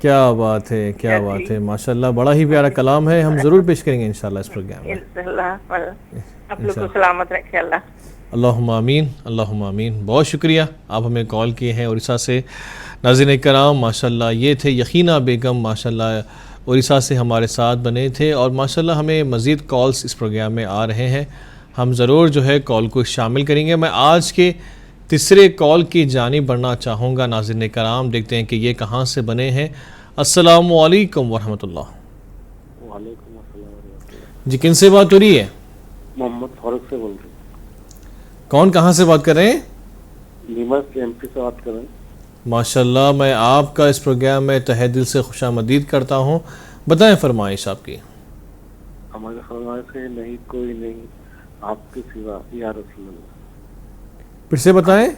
کیا بات ہے، کیا بات ہے، ماشاءاللہ بڑا ہی پیارا کلام ہے، ہم ضرور پیش کریں گے انشاءاللہ اس پروگرام میں. انشاءاللہ آپ لوگ کو سلامت رکھے اللہ. اللہم آمین، اللہم آمین. بہت شکریہ، آپ ہمیں کال کیے ہیں اڑیسہ سے. ناظرین کرام، ماشاءاللہ یہ تھے یقینہ بیگم، ماشاءاللہ اڑیسہ سے ہمارے ساتھ بنے تھے، اور ماشاءاللہ ہمیں مزید کالز اس پروگرام میں آ رہے ہیں، ہم ضرور جو ہے کال کو شامل کریں گے. میں آج کے تیسرے کال کی جانب بڑھنا چاہوں گا. ناظرین کرام، دیکھتے ہیں کہ یہ کہاں سے بنے ہیں. السلام علیکم ورحمۃ اللہ. وعلیکم السلام ورحمۃ اللہ. جی کن سے بات ہو رہی ہے؟ محمد فاروق سے بول رہے ہیں. کون کہاں سے بات کر رہے ہیں؟ نیمر سے ایم پی سے بات کر رہے ہیں. ماشاءاللہ، میں آپ کا اس پروگرام میں تہہ دل سے خوش آمدید کرتا ہوں. بتائیں فرمائش آپ کی. ہمارے فرمائش سے نہیں کوئی نہیں آپ کے سوا یا رسول اللہ. پھر سے بتائیں.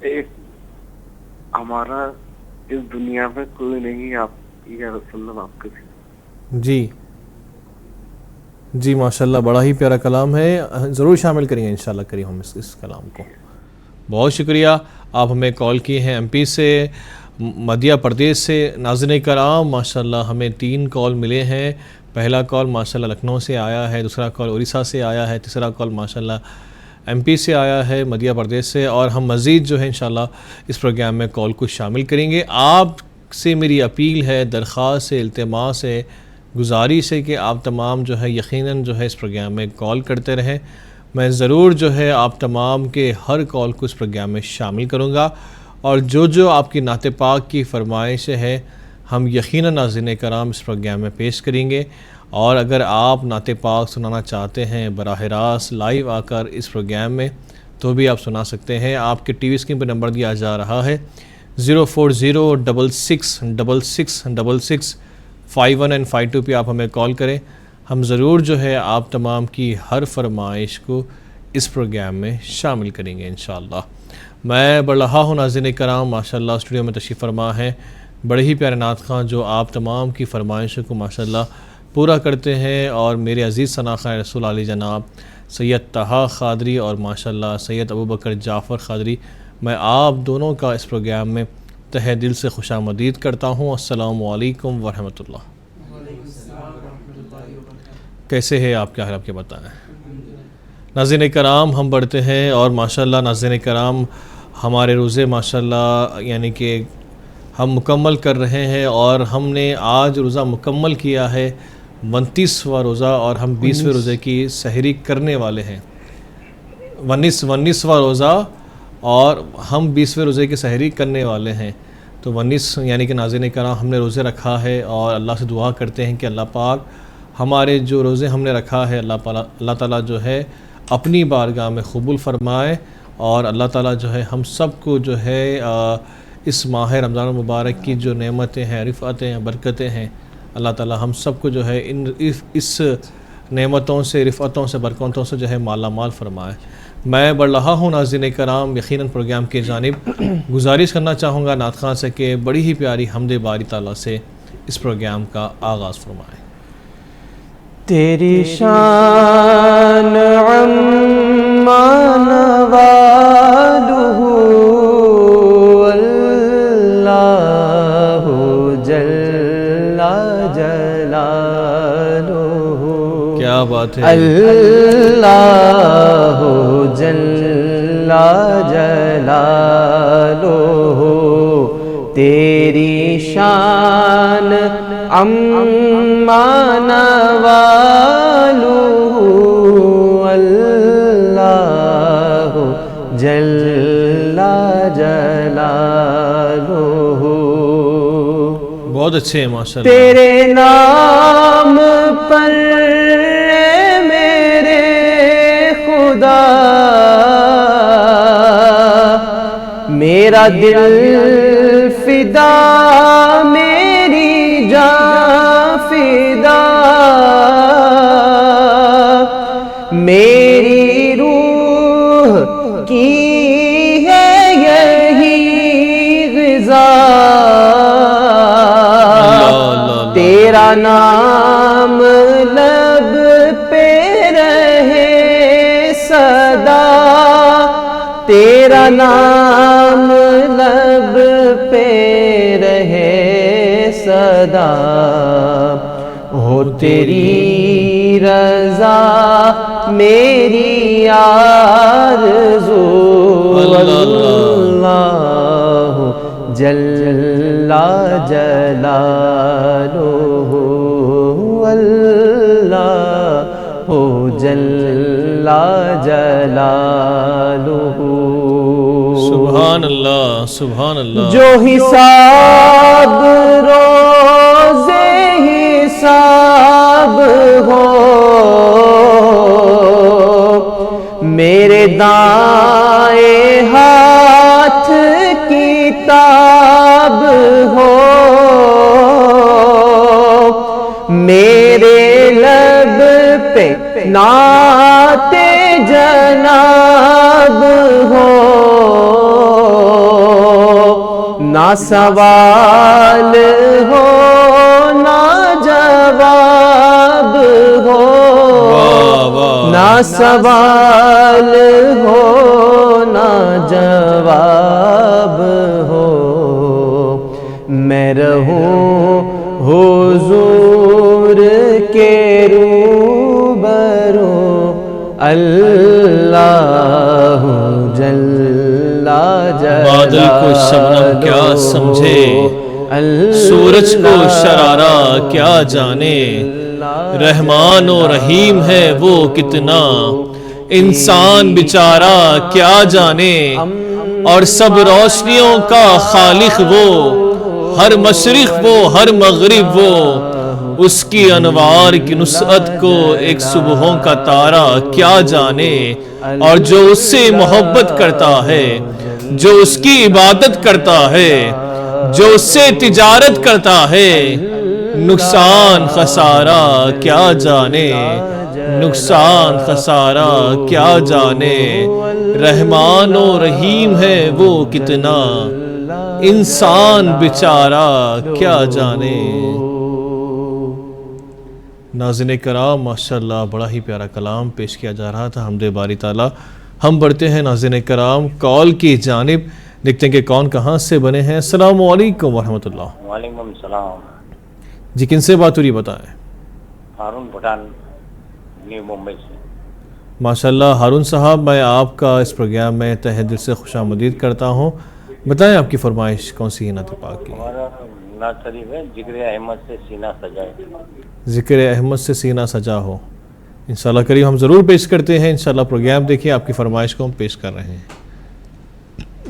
ایک ہمارا اس دنیا میں کوئی نہیں آپ یا رسول اللہ آپ کے سوا. جی جی ماشاءاللہ، بڑا ہی پیارا کلام ہے، ضرور شامل کریں گے انشاءاللہ کریم ہم اس کلام کو. بہت شکریہ، آپ ہمیں کال کیے ہیں ایم پی سے، مدھیہ پردیش سے. ناظرین کرام، ماشاءاللہ ہمیں 3 کال ملے ہیں. پہلا کال ماشاءاللہ لکھنؤ سے آیا ہے، دوسرا کال اڑیسہ سے آیا ہے، تیسرا کال ماشاءاللہ ایم پی سے آیا ہے، مدھیہ پردیش سے. اور ہم مزید جو ہے انشاءاللہ اس پروگرام میں کال کو شامل کریں گے. آپ سے میری اپیل ہے، درخواست ہے، التماس ہے، گزارش ہے کہ آپ تمام جو ہے یقیناً جو ہے اس پروگرام میں کال کرتے رہیں. میں ضرور جو ہے آپ تمام کے ہر کال کو اس پروگرام میں شامل کروں گا، اور جو آپ کی نعت پاک کی فرمائش ہے ہم یقیناً ناظرین کرام اس پروگرام میں پیش کریں گے. اور اگر آپ نعت پاک سنانا چاہتے ہیں براہ راست لائیو آ کر اس پروگرام میں، تو بھی آپ سنا سکتے ہیں. آپ کے ٹی وی اسکرین پہ نمبر دیا جا رہا ہے 04066665152 پہ آپ ہمیں کال کریں. ہم ضرور جو ہے آپ تمام کی ہر فرمائش کو اس پروگرام میں شامل کریں گے انشاءاللہ. میں بڑھ رہا ہوں ناظرین کرام، ماشاءاللہ اسٹوڈیو میں تشریف فرما ہے بڑے ہی پیارے نعت خواں جو آپ تمام کی فرمائشوں کو ماشاءاللہ پورا کرتے ہیں. اور میرے عزیز ثناخواہ رسول علی جناب سید طہا قادری اور ماشاءاللہ سید ابوبکر جعفر قادری، میں آپ دونوں کا اس پروگرام میں تہہ دل سے خوش آمدید کرتا ہوں. السلام علیکم ورحمۃ اللہ. کیسے ہے آپ؟ کیا حال آپ کے بتائیں. ناظرین کرام، ہم بڑھتے ہیں، اور ماشاءاللہ ناظرین کرام ہمارے روزے ماشاءاللہ یعنی کہ ہم مکمل کر رہے ہیں، اور ہم نے آج روزہ مکمل کیا ہے 29واں روزہ، اور ہم 20ویں روزے کی سحری کرنے والے ہیں. 19واں روزہ، اور ہم 20ویں روزے کی سحری کرنے والے ہیں. تو 19 یعنی کہ ناظرین کرام ہم نے روزے رکھا ہے، اور اللہ سے دعا کرتے ہیں کہ اللہ پاک ہمارے جو روزے ہم نے رکھا ہے اللہ تعالیٰ جو ہے اپنی بارگاہ میں قبول فرمائے، اور اللہ تعالیٰ جو ہے ہم سب کو جو ہے اس ماہ رمضان المبارک کی جو نعمتیں ہیں، رفعتیں ہیں، برکتیں ہیں، اللہ تعالیٰ ہم سب کو جو ہے اس نعمتوں سے، رفعتوں سے، برکتوں سے جو ہے مالا مال فرمائے. میں بڑھ رہا ہوں ناظرین کرام، یقیناً پروگرام کی جانب گزارش کرنا چاہوں گا نعت خواں سے کہ بڑی ہی پیاری حمد باری تعالیٰ سے اس پروگرام کا آغاز فرمائے. تیری شان عما نوالہ اللہ جل جلالہ. کیا بات ہے. اللہ جل جلالہ تیری شان عما نوالہ اللہ جل جلالہ. بہت اچھے ہیں ماشاءاللہ. تیرے نام پر میرے خدا میرا دل فدا، میری جان فدا، میری روح کی ہے یہی غذا. تیرا نام لب پہ رہے صدا، تیرا تیرا نام لب پہ رہے صدا، ہو تیری رضا میری آرزو، اللہ جل جلالہ، اللہ جل جلالہ۔ سبحان اللہ، سبحان اللہ۔ جو حساب روز حساب ہو، میرے دائیں ہاتھ کتاب ہو، میرے لب پہ نعت جناب ہو، نہ سوال ہو نہ جواب ہو، نہ سوال ہو نہ جواب ہو، میں رہوں حضور کے روبرو، اللہ جل جلالہ۔ بادل کو شبنم کیا سمجھے، سورج کو شرارہ کیا جانے، رحمان و رحیم ہے وہ کتنا، انسان بیچارہ کیا جانے، اور سب روشنیوں کا خالق وہ، ہر مشرق وہ ہر مغرب وہ، اس کی انوار کی نصرت کو ایک صبحوں کا تارہ کیا جانے، اور جو اس سے محبت کرتا ہے، جو اس کی عبادت کرتا ہے، جو اس سے تجارت کرتا ہے، نقصان خسارہ کیا جانے، نقصان خسارہ کیا جانے، رحمان و رحیم ہے وہ کتنا، انسان بیچارہ کیا جانے۔ ناظرین کرام، ماشاءاللہ بڑا ہی پیارا کلام پیش کیا جا رہا تھا، حمد باری تعالیٰ۔ ہم بڑھتے ہیں ناظرین کرام کال کی جانب، دیکھتے ہیں کہ کون کہاں سے بنے ہیں۔ السلام علیکم ورحمۃ اللہ۔ وعلیکم السلام جی، کن سے بات ہو رہی بتائیں؟ ہارون پٹھان، نیو ممبئی سے۔ ماشاءاللہ ہارون صاحب، میں آپ کا اس پروگرام میں تہہ دل سے خوش آمدید کرتا ہوں۔ بتائیں آپ کی فرمائش کون سی ہے نعت پاک کی؟ ہمارا نعت شریف ہے ذکر احمد سے سینہ سجائے۔ ذکر احمد سے سینہ سجا ہو، انشاءاللہ کریم ہم ضرور پیش کرتے ہیں۔ انشاءاللہ پروگرام دیکھیے، آپ کی فرمائش کو ہم پیش کر رہے ہیں۔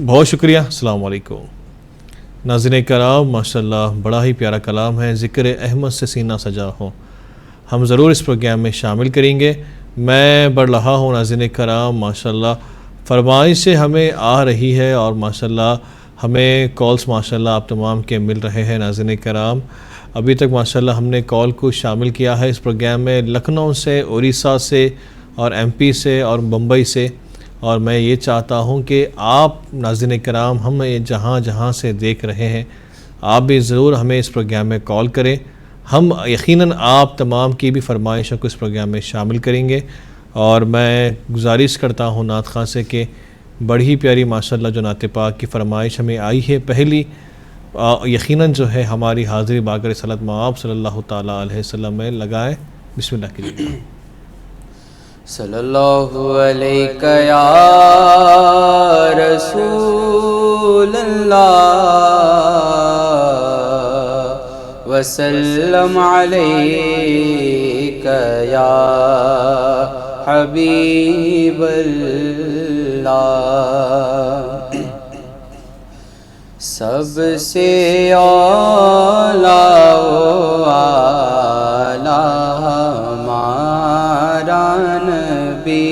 بہت شکریہ، السلام علیکم۔ ناظرین کرام، ماشاءاللہ بڑا ہی پیارا کلام ہے، ذکر احمد سے سینہ سجا ہو، ہم ضرور اس پروگرام میں شامل کریں گے۔ میں بڑھ رہا ہوں ناظرین کرام، ماشاءاللہ فرمائشیں ہمیں آ رہی ہے، اور ماشاءاللہ ہمیں کالز ماشاءاللہ آپ تمام کے مل رہے ہیں۔ ناظرین کرام، ابھی تک ماشاءاللہ ہم نے کال کو شامل کیا ہے اس پروگرام میں لکھنؤ سے، اڑیسہ سے، اور ایم پی سے، اور ممبئی سے، اور میں یہ چاہتا ہوں کہ آپ ناظرین کرام ہمیں جہاں جہاں سے دیکھ رہے ہیں، آپ بھی ضرور ہمیں اس پروگرام میں کال کریں۔ ہم یقیناً آپ تمام کی بھی فرمائشوں کو اس پروگرام میں شامل کریں گے، اور میں گزارش کرتا ہوں نعت خواں سے کہ بڑی ہی پیاری ماشاءاللہ جو نعت پاک کی فرمائش ہمیں آئی ہے پہلی، یقیناً جو ہے ہماری حاضری باقر صلوات مآب صلی اللہ تعالیٰ علیہ وسلم میں لگائے۔ بسم اللہ کیجیے۔ صلی اللہ علیہ یا رسول اللہ، وسلم علیک یا حبیب اللہ، سب سے اعلیٰ و اعلیٰ ہمارا نبی،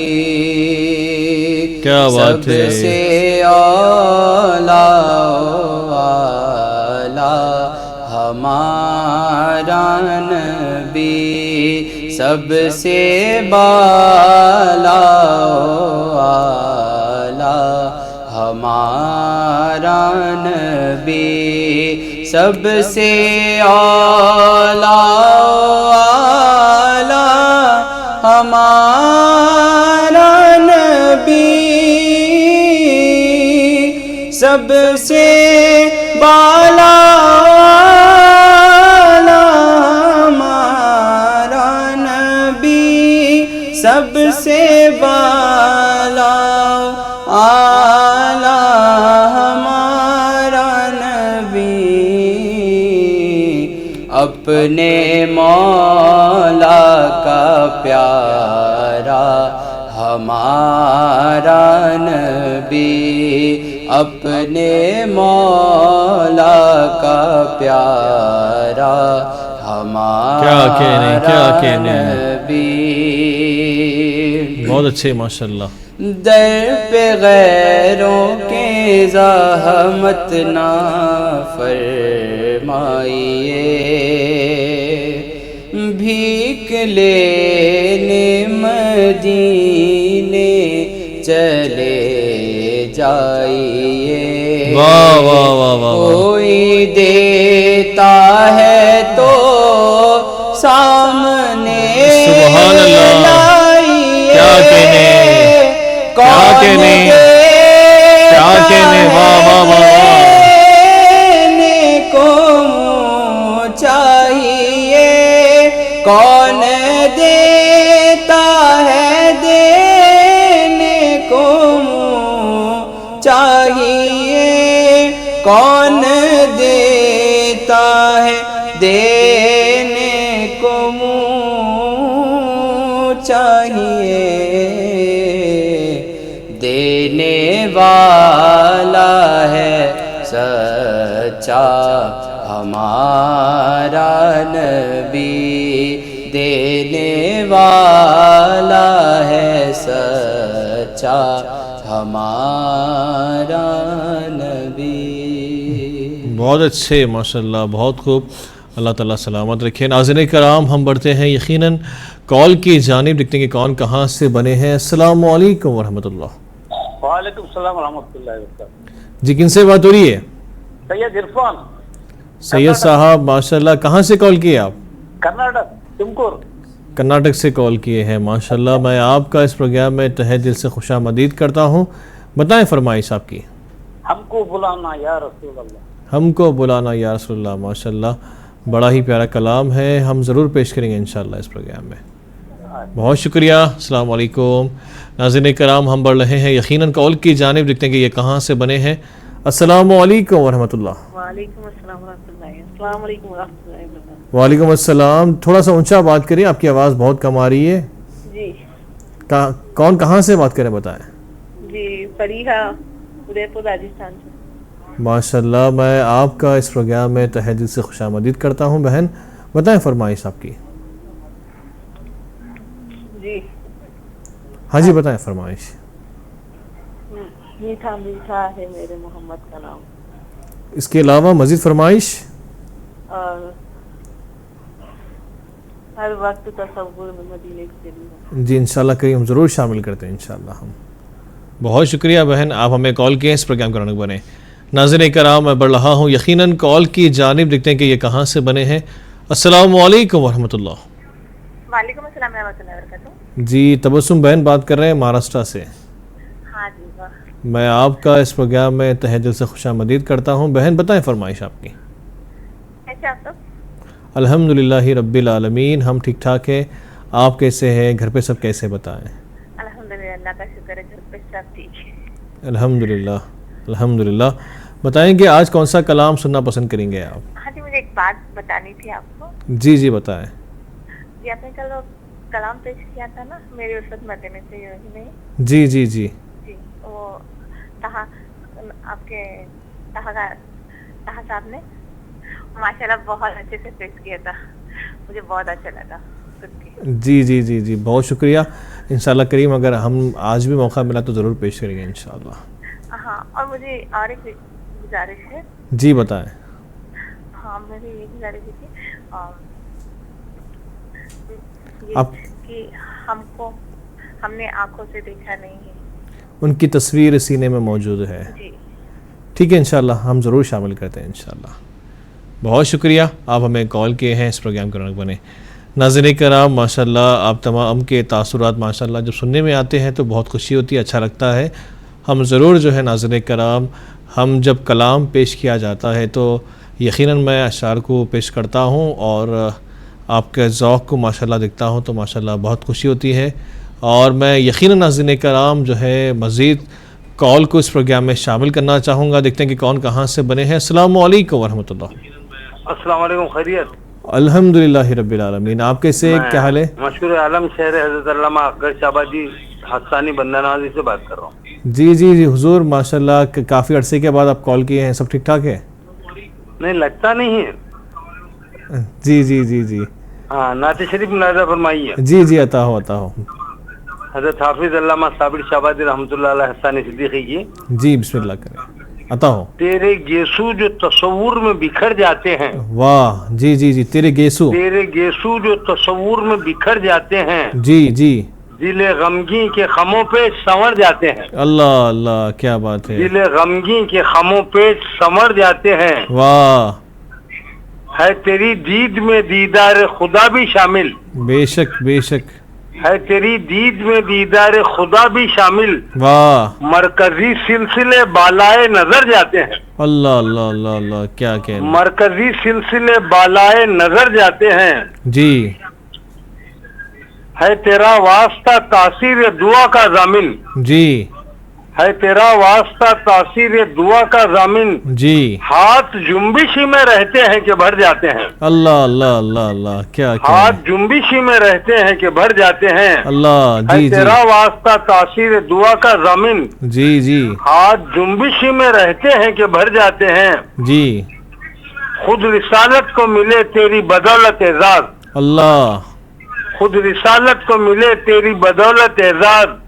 کیا بات ہے، سب سے اعلیٰ و اعلیٰ ہمارا نبی، سب سے بالا و اعلیٰ ہمارا نبی، سب سے اعلیٰ ہمارا نبی، سب سے بالا ہمارا نبی، سب سے بالا اعلیٰ ہمارا نبی، اپنے مولا کا پیارا ہمارا نبی، اپنے مولا کا پیارا ہمارا نبی۔ بہت اچھے، ماشاءاللہ۔ در پہ غیروں کے زحمت نہ فرمائیے، بھیک لینے مدینے چلے جائیے، واہ واہ واہ واہ، کوئی دیتا ہے تو سامنے سبحان اللہ، لائیے، کیا کہنے، کیا کہنے، کیا کہنے، واہ واہ واہ واہ، دینے کو منہ چاہیے، کون دیتا ہے دینے کو منہ چاہیے، کون دیتا ہے دینے کو منہ چاہیے، دینے والا ہے سچا ہمارا نبی، دینے والا ہے سچا ہمارا نبی۔ بہت اچھے، ماشاءاللہ، بہت خوب، اللہ تعالیٰ سلامت رکھے۔ ناظرین کرام، ہم بڑھتے ہیں یقیناً کال کی جانب، دیکھتے ہیں کہ کون کہاں سے بنے ہیں۔ السلام علیکم ورحمۃ اللہ۔ وعلیکم السلام ورحمۃ اللہ وبرکاتہ۔ جی، کن سے بات ہو رہی ہے؟ سید عرفان، سید صاحب، ماشاءاللہ، کہاں سے کال کیے آپ؟ کرناٹک، تمکور۔ کرناٹک سے کال کیے ہیں، ماشاءاللہ۔ میں آپ کا اس پروگرام میں تہہ دل سے خوش آمدید کرتا ہوں۔ بتائیں فرمائش آپ کی۔ ہم کو بلانا یا رسول اللہ، ہم کو بلانا یا رسول اللہ، ماشاءاللہ، بڑا ہی پیارا کلام ہے، ہم ضرور پیش کریں گے انشاءاللہ اس پروگرام میں۔ بہت شکریہ، السلام علیکم۔ ناظرین کرام، ہم بڑھ رہے ہیں یقیناً کال کی جانب، دیکھتے ہیں کہ یہ کہاں سے بنے ہیں۔ السلام علیکم ورحمۃ اللہ۔ وعلیکم السلام ورحمۃ اللہ۔ السلام علیکم ورحمۃ اللہ وبرکاتہ۔ وعلیکم السلام، تھوڑا سا اونچا بات کریں، آپ کی آواز بہت کم آ رہی ہے۔ جی کون کہاں سے بات کریں بتائیں؟ جی، فریحہ، ادے پور، راجستھان سے۔ ماشاءاللہ، میں آپ کا اس پروگرام میں تہہ دل سے خوش آمدید کرتا ہوں بہن۔ بتائیں فرمائش آپ کی۔ جی ہاں جی، بتائیں فرمائش۔ میٹھا میٹھا ہے میرے محمد کا نام، اس کے علاوہ مزید فرمائش؟ اور ہر وقت تصور میں مدینے کی چلی ہے۔ جی انشاءاللہ کریم، ہم ضرور شامل کرتے ہیں انشاءاللہ ہم۔ بہت شکریہ بہن، آپ ہمیں کال کیے، اس پروگرام کرانے بنے۔ ناظرین کرام، میں بڑھ رہا ہوں یقیناً کال کی جانب، دیکھتے ہیں کہ یہ کہاں سے بنے ہیں۔ السلام علیکم ورحمۃ اللہ۔ وعلیکم السلام ورحمۃ اللہ وبرکاتہ۔ جی، تبسم بہن بات کر رہے ہیں مہاراشٹرا سے۔ ہاں جی، واہ، میں آپ کا اس پروگرام میں تہہ دل سے خوش آمدید کرتا ہوں بہن۔ بتائیں فرمائش آپ کی۔ کیسے آپ سب؟ الحمدللہ رب العالمین، ہم ٹھیک ٹھاک ہیں۔ آپ کیسے ہیں؟ گھر پہ سب کیسے؟ بتائیں۔ الحمدللہ، اللہ کا شکر ہے، گھر پہ سب ٹھیک ہے۔ الحمدللہ الحمدللہ۔ بتائیں کہ آج کون سا کلام سننا پسند کریں گے آپ؟ ہاں جی، مجھے ایک بات بتانی تھی آپ کو۔ جی جی بتائیں۔ جی، آپ نے کل وہ کلام پیش کیا تھا نا، میرے الفت مدینے سے ہی نہیں؟ جی جی جی جی، وہ آپ کے طاہر صاحب نے ماشاءاللہ بہت اچھے سے پیش کیا تھا، مجھے بہت اچھا لگا سن کے۔ جی جی جی جی بہت شکریہ۔ انشاءاللہ کریم، اگر ہم آج بھی موقع ملا تو ضرور پیش کریں گے انشاءاللہ۔ ہاں، اور مجھے اور ایک گزارش ہے۔ جی بتائیں۔ ہاں، میری یہ گزارش تھی کہ ہم نے آنکھوں سے دیکھا نہیں ہے، ان کی تصویر سینے میں موجود ہے۔ جی ٹھیک ہے، انشاءاللہ ہم ضرور شامل کرتے ہیں انشاءاللہ۔ بہت شکریہ، آپ ہمیں کال کیے ہیں، اس پروگرام کرانے بنے۔ ناظرین کرام، ماشاءاللہ آپ تمام کے تاثرات ماشاءاللہ جب سننے میں آتے ہیں تو بہت خوشی ہوتی ہے، اچھا لگتا ہے۔ ہم ضرور جو ہے ناظرین کرام ہم جب کلام پیش کیا جاتا ہے تو یقیناً میں اشعار کو پیش کرتا ہوں اور آپ کے ذوق کو ماشاءاللہ دیکھتا ہوں تو ماشاءاللہ بہت خوشی ہوتی ہے، اور میں یقیناً ناظرین کرام جو ہے مزید کال کو اس پروگرام میں شامل کرنا چاہوں گا. دیکھتے ہیں کہ کون کہاں سے بنے ہیں. السلام علیکم ورحمۃ اللہ. السلام علیکم، خیریت؟ الحمدللہ رب العالمین. آپ کیسے، کیا حال ہے؟ مشکور عالم شہر حضرت علامہ اکبر شہبازی حسانی بندہ نوازی سے بات کر رہا ہوں. جی حضور، ماشاءاللہ کافی عرصے کے بعد آپ کال کیے ہیں. سب ٹھیک ٹھاک ہے؟ نہیں لگتا نہیں ہے. جی ہاں، نعت شریف ملاحظہ فرمائیے. جی عطا ہو. حضرت حافظ علامہ صابر شہبازی رحمۃ اللہ علیہ حسانی صدیقی کی. جی بسم اللہ کریں، عطا ہو. تیرے گیسو جو تصور میں بکھر جاتے ہیں. واہ، جی تیرے گیسو. تیرے گیسو جو تصور میں بکھر جاتے ہیں. جی دل غمگین کے خموں پہ سنور جاتے ہیں. اللہ کیا بات ہے. دل غمگین کے خموں پہ سنور جاتے ہیں. واہ، ہے تیری دید میں دیدار خدا بھی شامل. بے شک ہے تیری دید میں دیدار خدا بھی شامل. واہ، مرکزی سلسلے بالائے نظر جاتے ہیں. اللہ کیا کہ مرکزی سلسلے بالائے نظر جاتے ہیں. جی، ہے تیرا واسطہ تاثیر دعا کا ضامن. جی، ہے تیرا واسطہ تاثیر دعا کا ضامن. جی، ہاتھ جنبشی میں رہتے ہیں کہ بھر جاتے ہیں. اللہ کیا ہاتھ جنبشی میں رہتے ہیں کہ بھر جاتے ہیں. اللہ. ہے جی تیرا واسطہ تاثیر دعا کا ضامن. جی ہاتھ جنبشی میں رہتے ہیں کہ بھر جاتے ہیں. جی، خود رسالت کو ملے تیری بدولت اعزاز. اللہ. خود رسالت کو ملے تیری بدولت اعزاز.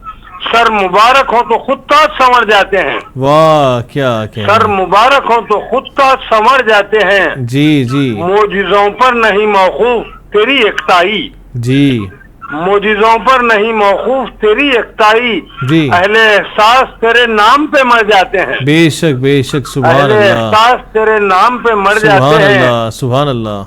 سر مبارک ہو تو خود تاج سنور جاتے ہیں. واہ، کیا سر مبارک ہو تو خود تاج سنور جاتے ہیں. جی معجزوں پر نہیں موقوف تیری یکتائی. جی، معجزوں پر نہیں موقوف تیری یکتائی. جی، اہل احساس تیرے نام پہ مر جاتے ہیں. بے شک سبحان اہل اللہ. احساس تیرے نام پہ مر جاتے ہیں. سبحان اللہ.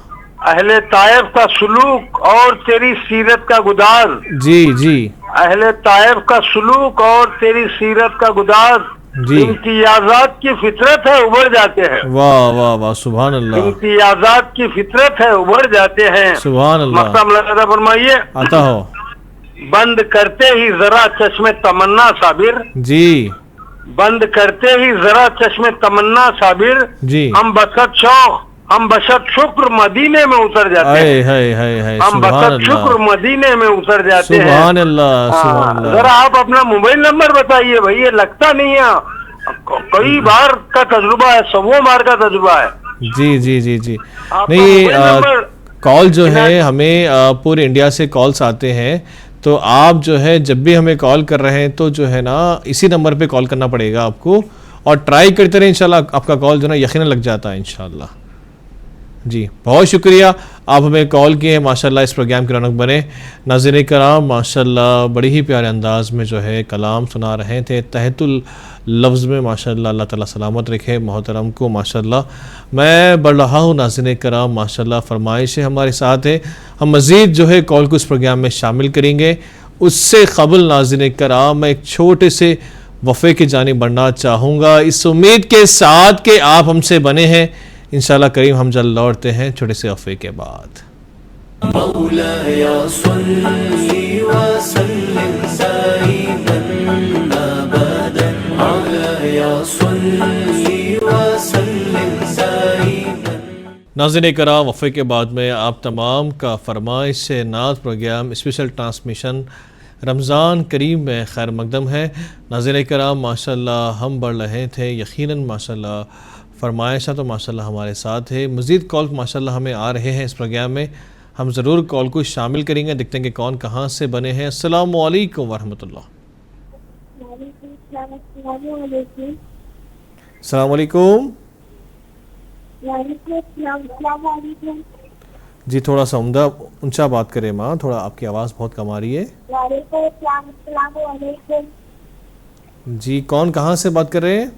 اہل طائف کا سلوک اور تیری سیرت کا گداز. جی، اہل طائف کا سلوک اور تیری سیرت کا گداز. جی، امتیازات کی فطرت ہے ابھر جاتے ہیں. واہ سبحان اللہ. امتیازات کی فطرت ہے ابھر جاتے ہیں. سبحان اللہ. مقام لگا فرمائیے. عطا ہو. بند کرتے ہی ذرا چشم تمنا صابر. جی، بند کرتے ہی ذرا چشم تمنا صابر. جی، ہم بشت شکر مدینے میں اتر جاتے ہیں. ہم بشت شکر مدینے میں اتر جاتے ہیں. سبحان اللہ. ذرا آپ اپنا موبائل نمبر بتائیے بھائی، یہ لگتا نہیں ہے. کئی بار کا تجربہ ہے، 100 بار کا تجربہ ہے. جی آپ کا نہیں، موبائل نمبر کال جو ہے ہمیں پورے انڈیا سے کالز آتے ہیں، تو آپ جو ہے جب بھی ہمیں کال کر رہے ہیں تو جو ہے نا اسی نمبر پہ کال کرنا پڑے گا آپ کو، اور ٹرائی کرتے رہیں، انشاءاللہ آپ کا کال جو ہے نا یقیناً لگ جاتا ہے انشاءاللہ. جی بہت شکریہ، آپ ہمیں کال کیے. ماشاءاللہ اس پروگرام کی رونق بنے. ناظرین کرام، ماشاءاللہ بڑی ہی پیارے انداز میں جو ہے کلام سنا رہے تھے تحت اللفظ میں. ماشاءاللہ اللہ تعالیٰ سلامت رکھے محترم کو. ماشاءاللہ میں بڑھ رہا ہوں. ناظرین کرام، ماشاءاللہ فرمائشیں ہمارے ساتھ ہے، ہم مزید جو ہے کال کو اس پروگرام میں شامل کریں گے. اس سے قبل ناظرین کرام میں ایک چھوٹے سے وقفے کی جانب بڑھنا چاہوں گا، اس امید کے ساتھ کہ آپ ہم سے بنے ہیں. انشاءاللہ کریم ہم جلد لوٹتے ہیں چھوٹے سے وقفے کے بعد. مولاي صل وسلم دائما ابدا مولاي صل وسلم دائما. ناظرین کرام، وقفے کے بعد میں آپ تمام کا فرمائش سے نعت پروگرام اسپیشل ٹرانسمیشن رمضان کریم میں خیر مقدم ہے. ناظرین کرام، ماشاءاللہ ہم بڑھ رہے تھے، یقیناً ماشاءاللہ فرمائشہ تو ماشاءاللہ ہمارے ساتھ ہے. مزید کال ماشاءاللہ ہمیں آ رہے ہیں اس پروگرام میں، ہم ضرور کال کو شامل کریں گے. دیکھتے ہیں کہ کون کہاں سے بنے ہیں. السلام علیکم ورحمۃ اللہ. السلام علیکم. جی تھوڑا سا عمدہ اونچا بات کریں ماں، تھوڑا آپ کی آواز بہت کم آ رہی ہے. جی کون کہاں سے بات کر رہے ہیں؟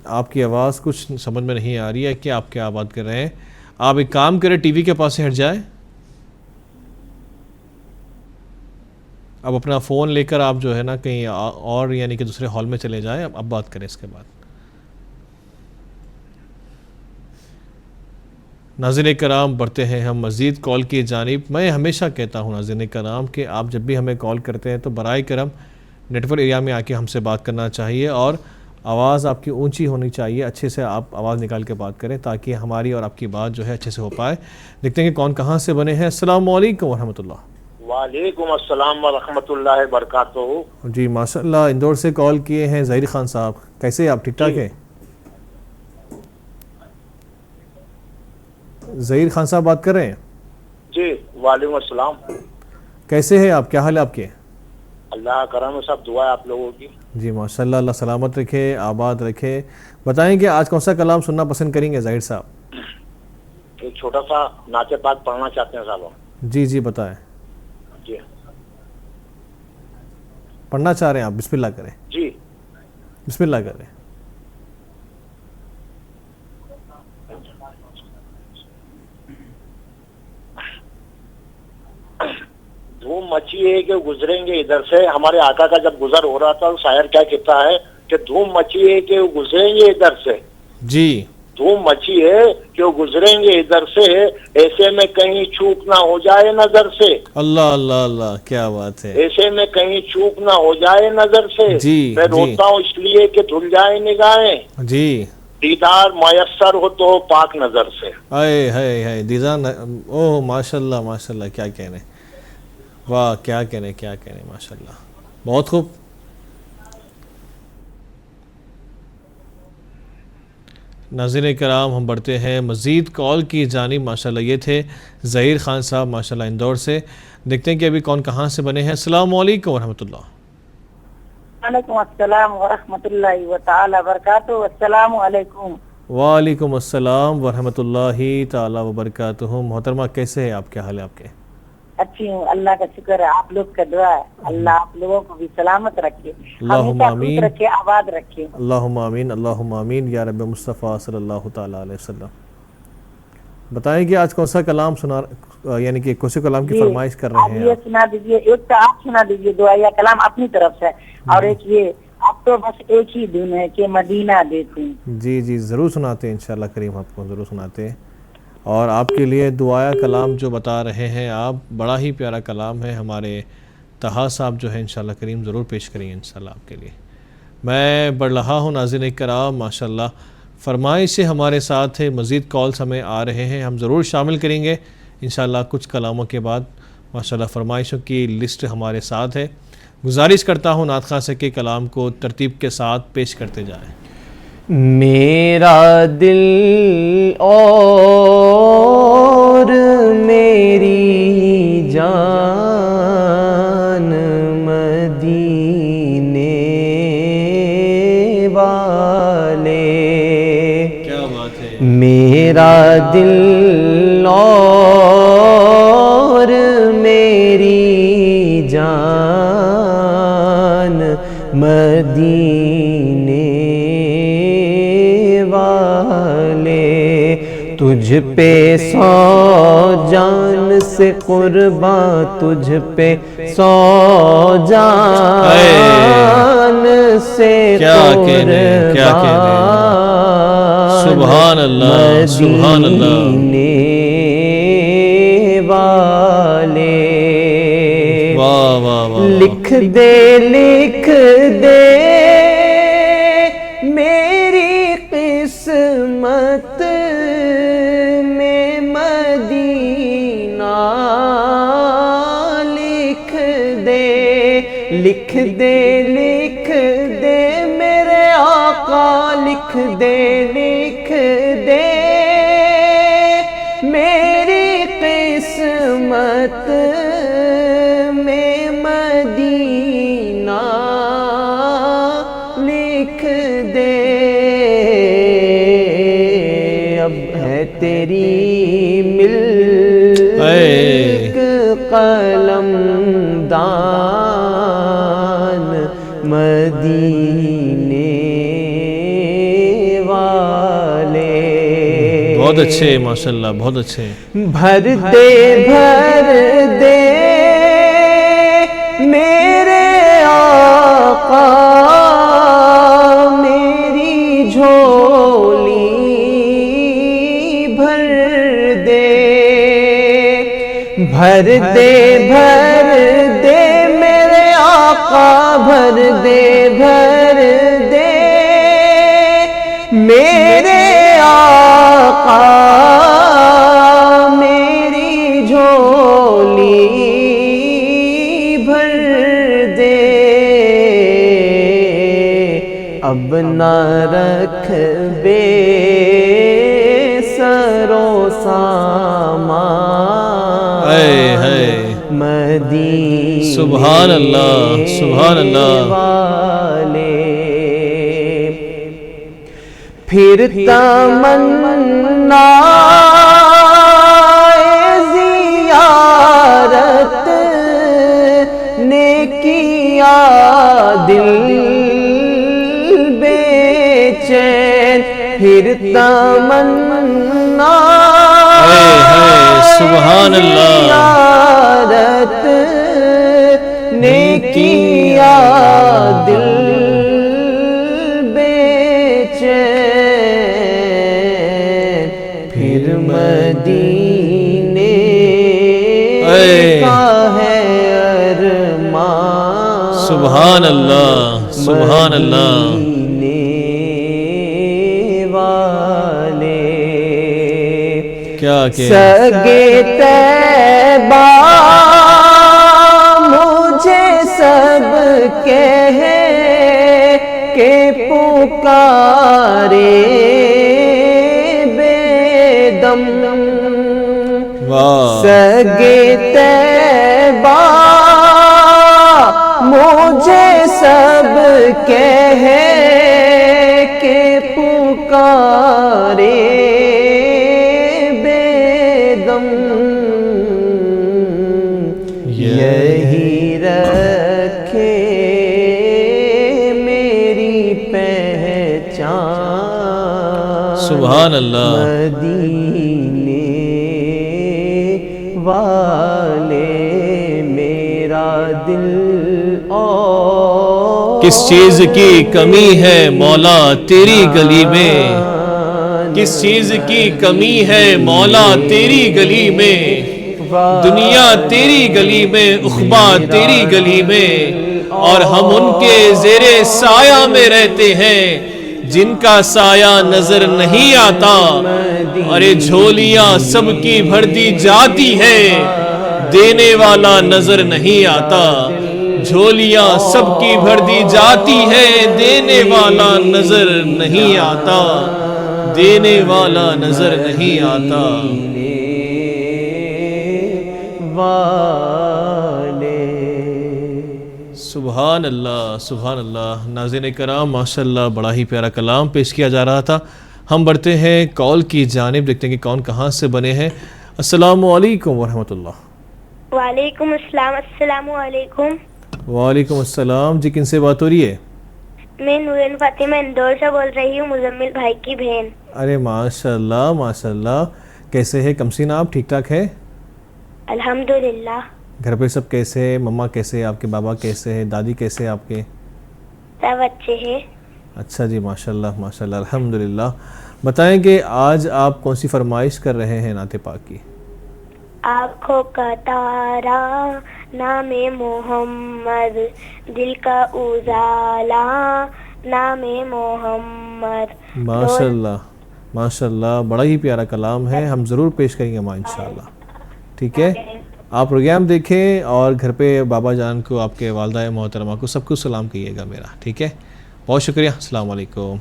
آپ کی آواز کچھ سمجھ میں نہیں آ رہی ہے کہ آپ کیا بات کر رہے ہیں. آپ ایک کام کریں، ٹی وی کے پاس سے ہٹ جائیں. اب اپنا فون لے کر آپ جو ہے نا کہیں اور یعنی کہ دوسرے ہال میں چلے جائیں. اب بات کریں اس کے بعد. ناظرین کرام بڑھتے ہیں ہم مزید کال کی جانب. میں ہمیشہ کہتا ہوں ناظرین کرام کہ آپ جب بھی ہمیں کال کرتے ہیں تو برائے کرم نیٹ ورک ایریا میں آ کے ہم سے بات کرنا چاہیے اور آواز آپ کی اونچی ہونی چاہیے. اچھے سے آپ آواز نکال کے بات کریں تاکہ ہماری اور آپ کی بات جو ہے اچھے سے ہو پائے. دیکھتے ہیں کہ کون کہاں سے بنے ہیں. السلام علیکم ورحمۃ اللہ. وعلیکم السلام ورحمۃ اللہ وبرکاتہ. جی ماشاء اللہ اندور سے کال کیے ہیں ظہیر خان صاحب. کیسے ہیں آپ؟ ٹھیک ٹھاک ہیں؟ ظہیر خان صاحب بات کر رہے ہیں. جی وعلیکم السلام. کیسے ہیں آپ؟ کیا حال ہے آپ کے؟ اللہ کرم سب دعا ہے آپ لوگوں کی. جی ماشاء اللہ اللہ سلامت رکھے آباد رکھے. بتائیں کہ آج کون سا کلام سننا پسند کریں گے ظہیر صاحب؟ ایک چھوٹا سا نعت پاک پڑھنا چاہتے ہیں صاحب. جی جی بتائیں. جی پڑھنا چاہ رہے ہیں آپ؟ بسم اللہ کریں. جی بسم اللہ کریں. دھوم مچی ہے کہ گزریں گے ادھر سے. ہمارے آقا کا جب گزر ہو رہا تھا شاعر کیا کہتا ہے کہ دھوم مچی ہے کہ گزریں گے ادھر سے. جی دھوم مچی ہے کہ وہ گزریں گے ادھر سے ایسے میں کہیں چوک نہ ہو جائے نظر سے. اللہ اللہ اللہ کیا بات ہے. ایسے میں کہیں چوک نہ ہو جائے نظر سے. جی میں روتا ہوں اس لیے کہ دھل جائے نگاہیں. جی دیدار میسر ہو تو پاک نظر سے. اے ہے دیدار. اوہ ماشاء اللہ کیا کہنے. واہ کیا کہنے ماشاء اللہ بہت خوب. ناظرین کرام ہم بڑھتے ہیں مزید کال کی جانب. ماشاءاللہ یہ تھے ظہیر خان صاحب ماشاءاللہ اندور سے. دیکھتے ہیں کہ ابھی کون کہاں سے بنے ہیں. السلام علیکم ورحمۃ اللہ. وعلیکم السلام ورحمۃ اللہ تعالی وبرکاتہ. السلام علیکم. وعلیکم السلام ورحمۃ اللہ تعالی وبرکاتہ. محترمہ کیسے ہیں آپ؟ کیا حال ہے آپ کے؟ اچھی ہوں اللہ کا شکر ہے. آپ لوگ کا دعا ہے اللہ آپ لوگوں کو بھی سلامت رکھے اللہم آمین. رکھے آباد رکھے. اللہم آمین اللہم آمین یا رب مصطفیٰ صلی اللہ تعالیٰ علیہ وسلم. بتائیں کہ آج کون سا کلام سنا یعنی کہ کون سے کلام کی فرمائش کر رہے ہیں؟ یہ سنا دیجیے. ایک تو آپ سنا دیجیے دعا یا کلام اپنی طرف سے اور ایک یہ اب تو بس ایک ہی دن ہے کہ مدینہ دیتے ہیں. جی جی ضرور سناتے ہیں انشاءاللہ کریم آپ کو ضرور سناتے ہیں. اور آپ کے لیے دعایا کلام جو بتا رہے ہیں آپ بڑا ہی پیارا کلام ہے. ہمارے طہا صاحب جو ہے انشاءاللہ کریم ضرور پیش کریں گے انشاءاللہ آپ کے لیے. میں بڑھ رہا ہوں ناظرین کرام ماشاءاللہ فرمائش سے ہمارے ساتھ ہے. مزید کالز ہمیں آ رہے ہیں ہم ضرور شامل کریں گے انشاءاللہ کچھ کلاموں کے بعد. ماشاءاللہ فرمائشوں کی لسٹ ہمارے ساتھ ہے. گزارش کرتا ہوں نعت خواں سے کہ کلام کو ترتیب کے ساتھ پیش کرتے جائیں. میرا دل اور میری جان مدینے والے. کیا بات ہے. میرا دل اور میری جان مدینے تجھ پہ سو جان سے قرباں تجھ پہ سو جان سے قرباں. سبحان اللہ سبحان اللہ. مدینے والے واہ واہ واہ. لکھ دے میری قسمت میں مدینہ. لکھ دے میرے آقا. لکھ دے میری قسمت میں مدینہ. لکھ دے اب ہے تیری ملک قلم دان مدینے والے. بہت اچھے ماشاءاللہ بہت اچھے. بھر دے آقا میری جھولی بھر دے، بھر دے بھر دے میرے آقا، بھر دے بھر دے میرے آقا میری جھولی بھر دے، اب نہ رکھ بے سرو سامان مدینے سبحان اللہ، سبحان اللہ، والے، پھر تمنا زیارت نے کیا دل بے چین، پھر تمنا سبحان اللہ، زیارت نے کیا دل بے چین، پھر مدینے کا ہے ارمان، سبحان اللہ، سبحان اللہ، مدینے والے، کیا کہ سگے طیبہ مجھے سب کہہ کے پکارے بے دم، سگے طیبہ مجھے سب کہہ کے پکارے بے دم، یہی رکھے میری پہچان، سبحان اللہ، مدینے والے میرا دل اور کس چیز کی کمی ہے مولا تیری گلی میں، کس چیز کی کمی ہے مولا تیری گلی میں، دنیا تیری گلی میں، عقبہ تیری گلی میں، اور ہم ان کے زیر سایہ میں رہتے ہیں جن کا سایہ نظر نہیں آتا، ارے جھولیاں سب کی بھر دی جاتی ہے، دینے والا نظر نہیں آتا، جھولیاں سب کی بھر دی جاتی ہے، دینے والا نظر نہیں آتا، دینے والا نظر نہیں آتا۔ سبحان اللہ، سبحان اللہ۔ ناظرین کرام، ماشاءاللہ بڑا ہی پیارا کلام پیش کیا جا رہا تھا۔ ہم بڑھتے ہیں کال کی جانب، دیکھتے ہیں کہ کون کہاں سے بنے ہیں۔ السلام علیکم ورحمۃ اللہ۔ وعلیکم السلام۔ السلام علیکم۔ وعلیکم السلام جی، کن سے بات ہو رہی ہے؟ میں نورین فاطمہ اندور سے بول رہی ہوں، مزمل بھائی کی بہن۔ ارے ماشاءاللہ ماشاءاللہ، کیسے ہے کمسین آپ؟ ٹھیک ٹھاک ہے؟ الحمدللہ۔ گھر پہ سب کیسے ہیں؟ مما کیسے ہیں آپ کے؟ بابا کیسے ہیں؟ دادی کیسے ہیں آپ کے؟ سب اچھے ہیں۔ اچھا جی، ماشاءاللہ ماشاءاللہ، الحمدللہ۔ بتائیں کہ آج آپ کون سی فرمائش کر رہے ہیں نعت پاک کی؟ آنکھوں کا تارا نام محمد، دل کا اجالا نام محمد۔ ماشاءاللہ ماشاءاللہ، بڑا ہی پیارا کلام ہے، ہم ضرور پیش کریں گے ماں انشاءاللہ۔ ٹھیک ہے، آپ پروگرام دیکھیں اور گھر پہ بابا جان کو، آپ کے والدہ محترمہ کو، سب کو سلام کہیے گا میرا، ٹھیک ہے؟ بہت شکریہ، السلام علیکم۔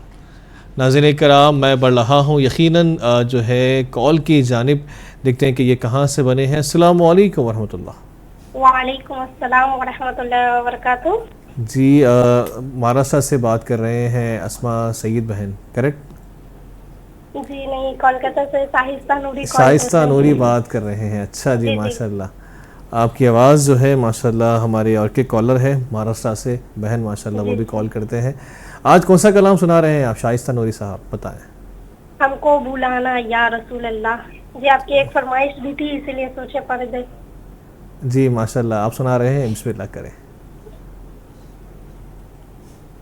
ناظرین کرام، میں بڑھ رہا ہوں یقیناً جو ہے کال کی جانب، دیکھتے ہیں کہ یہ کہاں سے بنے ہیں۔ السلام علیکم ورحمۃ اللہ۔ وعلیکم السلام ورحمۃ اللہ وبرکاتہ۔ جی، مہاراشٹر سے بات کر رہے ہیں اسما سید بہن، کریکٹ؟ جی نہیں، کولکاتہ سے شائستہ نوری۔ شائستہ نوری بات کر رہے ہیں، اچھا جی، ماشاءاللہ۔ آپ کی آواز جو ہے ماشاءاللہ، ہمارے اور کے کالر ہے مہاراشٹر سے بہن، ماشاءاللہ وہ بھی کال کرتے ہیں۔ آج کون سا کلام سنا رہے ہیں آپ شائستہ نوری صاحب؟ بتائیں۔ ہم کو بلانا یا رسول اللہ۔ جی، آپ کی ایک فرمائش بھی تھی، اسی لیے سوچے پڑھ دے۔ جی ماشاءاللہ، آپ سنا رہے ہیں، بسم اللہ کریں۔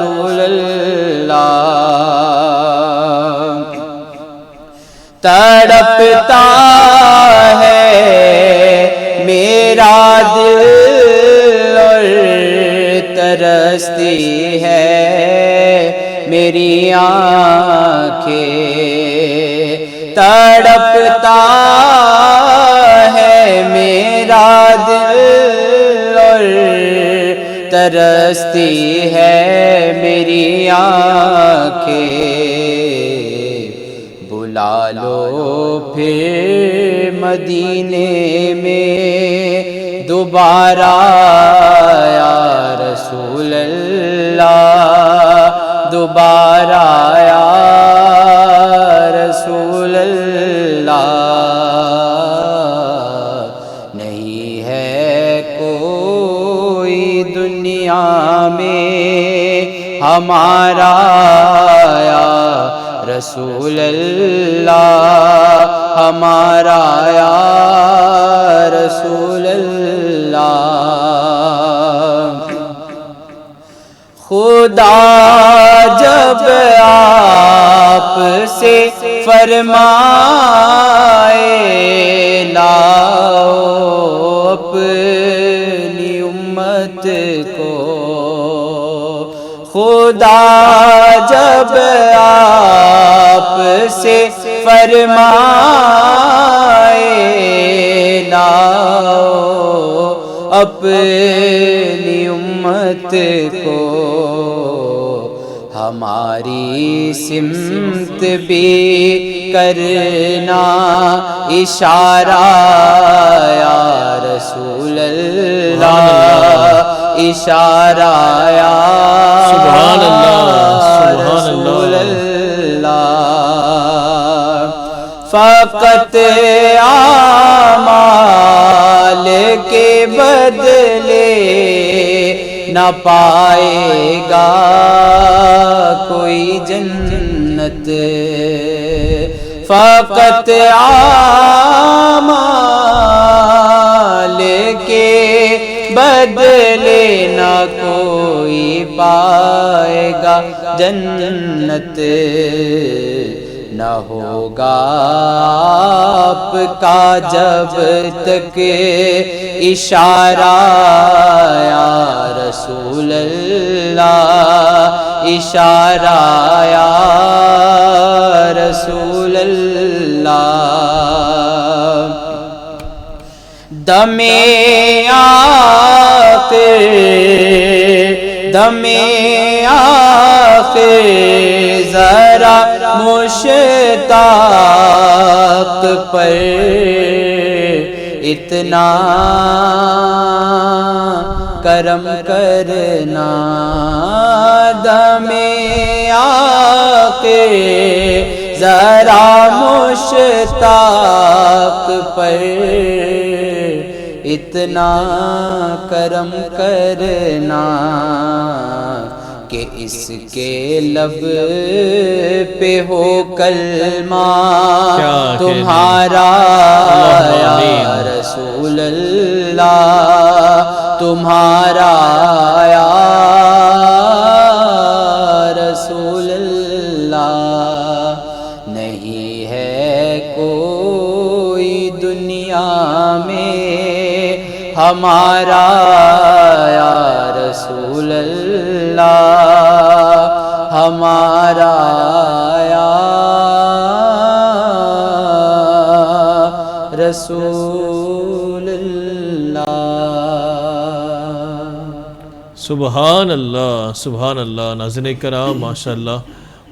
رسول اللہ تڑپتا ہے میرا دل اور ترستی ہے میری آنکھیں تڑپتا ہے میرا دل اور ترستی ہے میری آنکھیں بلا لو پھر مدینے میں دوبارہ یا رسول اللہ دوبارہ یا رسول اللہ نہیں ہے کوئی دنیا میں ہمارا یا رسول اللہ ہمارا یا رسول اللہ خدا جب آپ سے فرمائے لاؤ اپنی امت کو خدا جب آپ سے فرمائے لاؤ اپنی امت کو ہماری سمت بھی کرنا اشارہ یا رسول اللہ اشارہ یا سبحان اللہ رسول اللہ فقط اعمال کے بدلے نہ پائے گا کوئی جنت فقط اعمال کے بدلے نہ کوئی پائے گا جنت نہ ہوگا آپ کا جب تک اشارہ یا رسول اللہ اشارہ یا رسول اللہ دم آخر ذرا مشتاق پر اتنا کرم کرنا دم آخر ذرا مشتاق پر اتنا کرم کرنا کہ اس کے لب پہ ہو کلمہ تمہارا یا رسول اللہ تمہارا یا رسول اللہ نہیں ہے کوئی دنیا میں ہمارا یا رسول اللہ ہمارا یا رسول اللہ سبحان اللہ سبحان اللہ. ناظرین کرام ماشاء اللہ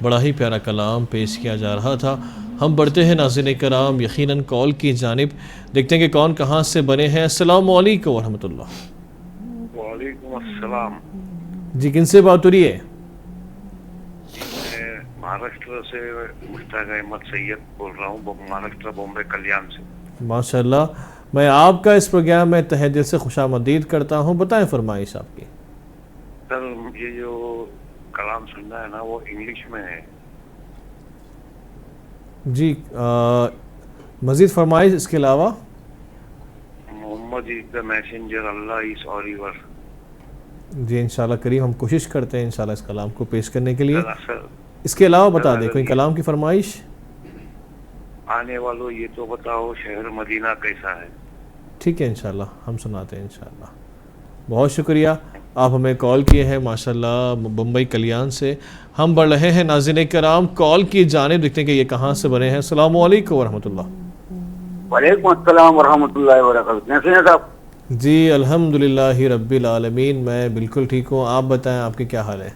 بڑا ہی پیارا کلام پیش کیا جا رہا تھا. ہم بڑھتے ہیں ناظرین کرام یقیناً کال کی جانب. دیکھتے ہیں کہ کون کہاں سے بنے ہیں. السلام علیکم ورحمۃ اللہ. وعلیکم السلام. جی کن سے بات ہو رہی ہے؟ میں مہاراشٹر سے مشتاق احمد سید بول رہا ہوں, مہاراشٹر بامبے کلیان سے. ماشاء اللہ میں آپ کا اس پروگرام میں تہہ دل سے خوش آمدید کرتا ہوں. بتائیں فرمائش آپ کی. سر یہ جو کلام سننا ہے نا وہ انگلش میں ہے. جی مزید فرمائش اس کے علاوہ. محمد از the messenger, Allah is all ever. جی انشاءاللہ کریم ہم کوشش کرتے ہیں انشاءاللہ اس کلام کو پیش کرنے کے لیے. سر اس کے علاوہ بتا دیں کوئی کلام کی فرمائش. آنے والوں یہ تو بتاؤ شہر مدینہ کیسا ہے. ٹھیک ہے انشاءاللہ ہم سناتے ہیں انشاءاللہ. بہت شکریہ آپ ہمیں کال کیے ہیں ماشاءاللہ بمبئی کلیان سے. ہم بڑھ رہے ہیں ناظرین کرام کال کی جانب, دیکھتے ہیں کہ یہ کہاں سے بنے ہیں. السلام علیکم ورحمۃ اللہ. وعلیکم السلام ورحمۃ اللہ وبرکاتہ. کیسے ہیں صاحب؟ جی الحمدللہ رب العالمین, میں بالکل ٹھیک ہوں. آپ بتائیں آپ کے کیا حال ہے؟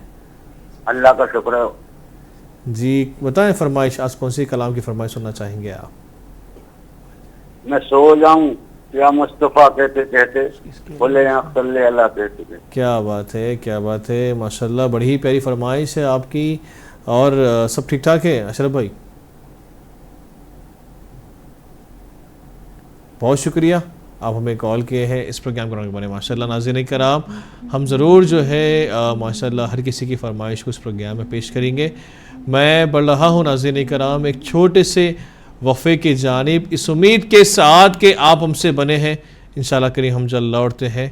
اللہ کا شکر ہے. جی بتائیں فرمائش, آج کون سی کلام کی فرمائش سننا چاہیں گے آپ؟ میں سو جاؤں یا مصطفیٰ کہتے کہتے بولے صلی اللہ کہتے کہتے. کیا بات ہے, کیا بات ہے, ماشاءاللہ بڑی ہی پیاری فرمائش ہے آپ کی. اور سب ٹھیک ٹھاک ہے اشرف بھائی؟ بہت شکریہ آپ ہمیں کال کیے ہیں اس پروگرام کو بنے. ماشاءاللہ ناظرین کرام ہم ضرور جو ہے ماشاءاللہ ہر کسی کی فرمائش کو اس پروگرام میں پیش کریں گے. میں بڑھ رہا ہوں ناظرین کرام ایک چھوٹے سے وقفے کی جانب, اس امید کے ساتھ کہ آپ ہم سے بنے ہیں. انشاءاللہ کریم ہم جلد لوٹتے ہیں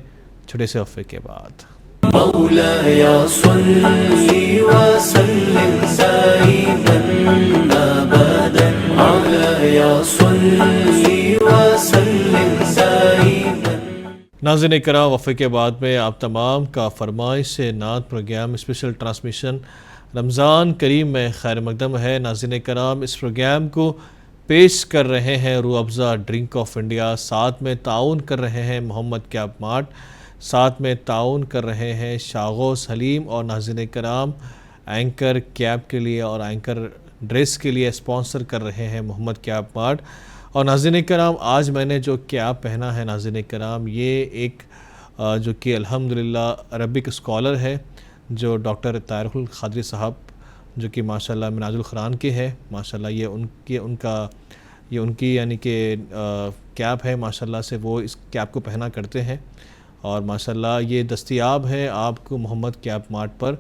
چھوٹے سے وقفے کے بعد. مولاي صل وسلم دائما ابدا مولاي صل وسلم دائما. ناظرین کرام وقفے کے بعد میں آپ تمام کا فرمائش سے نعت پروگرام اسپیشل ٹرانسمیشن رمضان کریم میں خیر مقدم ہے. ناظرین کرام اس پروگرام کو پیش کر رہے ہیں روح افزا ڈرنک آف انڈیا, ساتھ میں تعاون کر رہے ہیں محمد کیب مارٹ, ساتھ میں تعاون کر رہے ہیں شاغوس حلیم. اور ناظرین کرام اینکر کیب کے لیے اور اینکر ڈریس کے لیے اسپانسر کر رہے ہیں محمد کیب مارٹ. اور ناظرین کرام آج میں نے جو کیب پہنا ہے ناظرین کرام یہ ایک جو کہ الحمدللہ عربک اسکالر ہے جو ڈاکٹر طاہر القادری صاحب جو کہ ماشاءاللہ مناج القرآن کے ہے. ماشاءاللہ یہ ان کی یعنی کہ کیپ ہے ماشاءاللہ سے, وہ اس کیپ کو پہنا کرتے ہیں. اور ماشاءاللہ یہ دستیاب ہے آپ کو محمد کیپ مارٹ پر.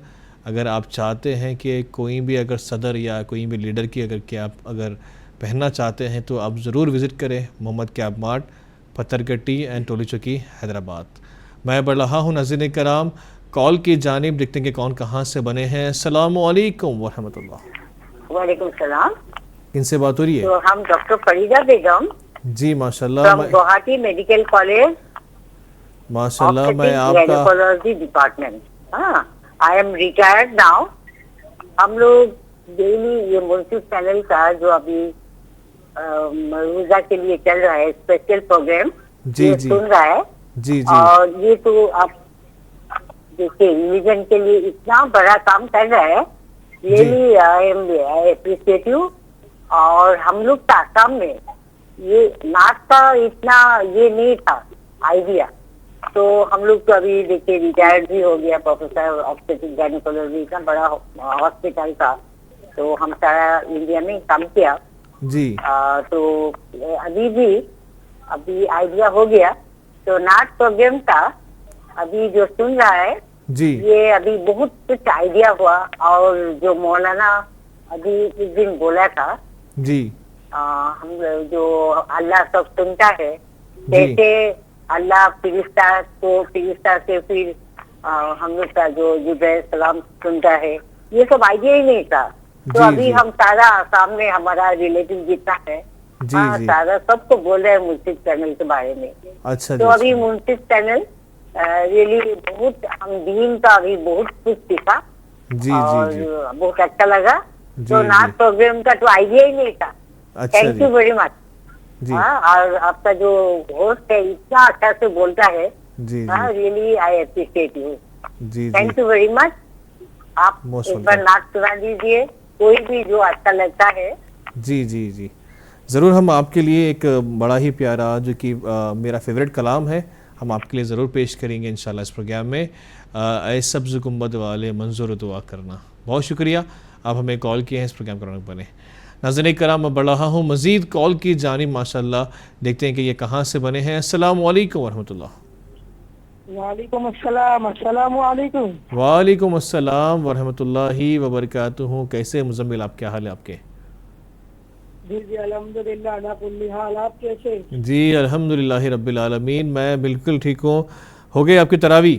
اگر آپ چاہتے ہیں کہ کوئی بھی اگر صدر یا کوئی بھی لیڈر کی اگر کیپ اگر پہننا چاہتے ہیں تو آپ ضرور وزٹ کریں محمد کیپ مارٹ, پتھر گٹی اینڈ ٹولی چوکی حیدرآباد. میں بڑھ رہا ہوں ناظرین کرام کال کی جانب, دیکھتے ہیں کہ کون کہاں سے بنے ہیں. السلام علیکم ورحمۃ اللہ. وعلیکم السلام. کن سے بات ہو رہی ہے؟ تو ہم ڈاکٹر فریدہ بیگم جی ماشاءاللہ فرام گوہاٹی میڈیکل کالج ماشاءاللہ میں آپ کا گائنیکولوجی ڈپارٹمنٹ. ہاں آئی ایم ریٹائرڈ ناؤ. ہم لوگ ڈیلی یہ منصف چینل کا جو ابھی روزہ کے لیے چل رہا ہے اسپیشل پروگرام جی سن رہا ہے. جی جی اور یہ تو آپ دیکھیے ریلیجن کے لیے اتنا بڑا کام کر رہا ہے. Really I am appreciative. اور ہم لوگ کا آسام میں یہ نعت کا اتنا یہ نہیں تھا آئیڈیا. تو ہم لوگ تو ابھی دیکھیے ریٹائرڈ بھی ہو گیا پروفیسر آبسٹیٹک گائنیکولوجی, اتنا بڑا ہاسپٹل تھا تو ہم سارا انڈیا میں کام کیا. جی تو ابھی آئیڈیا ہو گیا. تو نعت پروگرام کا ابھی جو سن رہا ہے جی یہ ابھی بہت کچھ آئیڈیا ہوا. اور جو مولانا ابھی اس دن بولا تھا جی ہم جو اللہ سب سنتا ہے کیسے اللہ فرشتہ سے پھر ہم لوگ کا جو جبرائیل السلام سنتا ہے, یہ سب آئیڈیا ہی نہیں تھا. تو ابھی ہم سارا آسام میں ہمارا ریلیٹو جتنا ہے سارا سب کو بول رہے ہیں منصف چینل کے بارے میں. اچھا تو ابھی منصف چینل ریئلی بہت ہم دین کا ابھی بہت کچھ سیکھا اور بہت اچھا لگا. تو نعت پروگرام کا تو آئیڈیا ہی نہیں تھا. Thank you very much. اور آپ کا جو ہوسٹ ہے اتنا اچھا سے بولتا ہے, really I appreciate you. Thank you very much. آپ ایک بار نعت سنا دیجیے کوئی بھی جو اچھا لگتا ہے. جی جی جی ضرور, ہم آپ کے لیے ایک بڑا ہی پیارا جو کہ میرا فیوریٹ کلام ہے ہم آپ کے لیے ضرور پیش کریں گے انشاءاللہ اس پروگرام میں. اے سبز گنبد والے منظور دعا کرنا. بہت شکریہ آپ ہمیں کال کیے ہیں اس پروگرام کرنے بنے. ناظرین کرام میں بڑھ رہا ہوں مزید کال کی جانب ماشاءاللہ, دیکھتے ہیں کہ یہ کہاں سے بنے ہیں. السلام علیکم ورحمۃ اللہ. وعلیکم السلام. السلام علیکم. وعلیکم السلام ورحمۃ اللہ وبرکاتہ. کیسے مزمل, آپ کیا حال ہے آپ کے؟ جی الحمدللہ علی کل حال. آپ کیسے؟ جی الحمدللہ رب العالمین, میں بالکل ٹھیک ہوں. ہو گئے آپ کی تراویح؟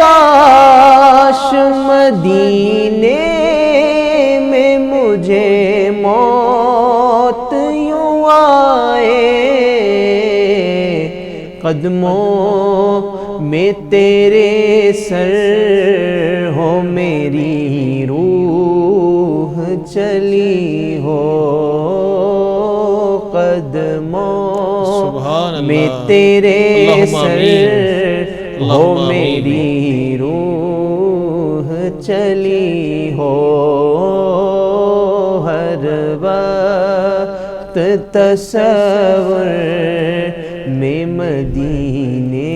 کاش مدینے میں مجھے موت یوں آئے، قدموں میں تیرے سر ہو میری روح چلی ہو، قدموں میں تیرے سر ہو میری روح چلی ہو، ہر وقت تصور میں مدینے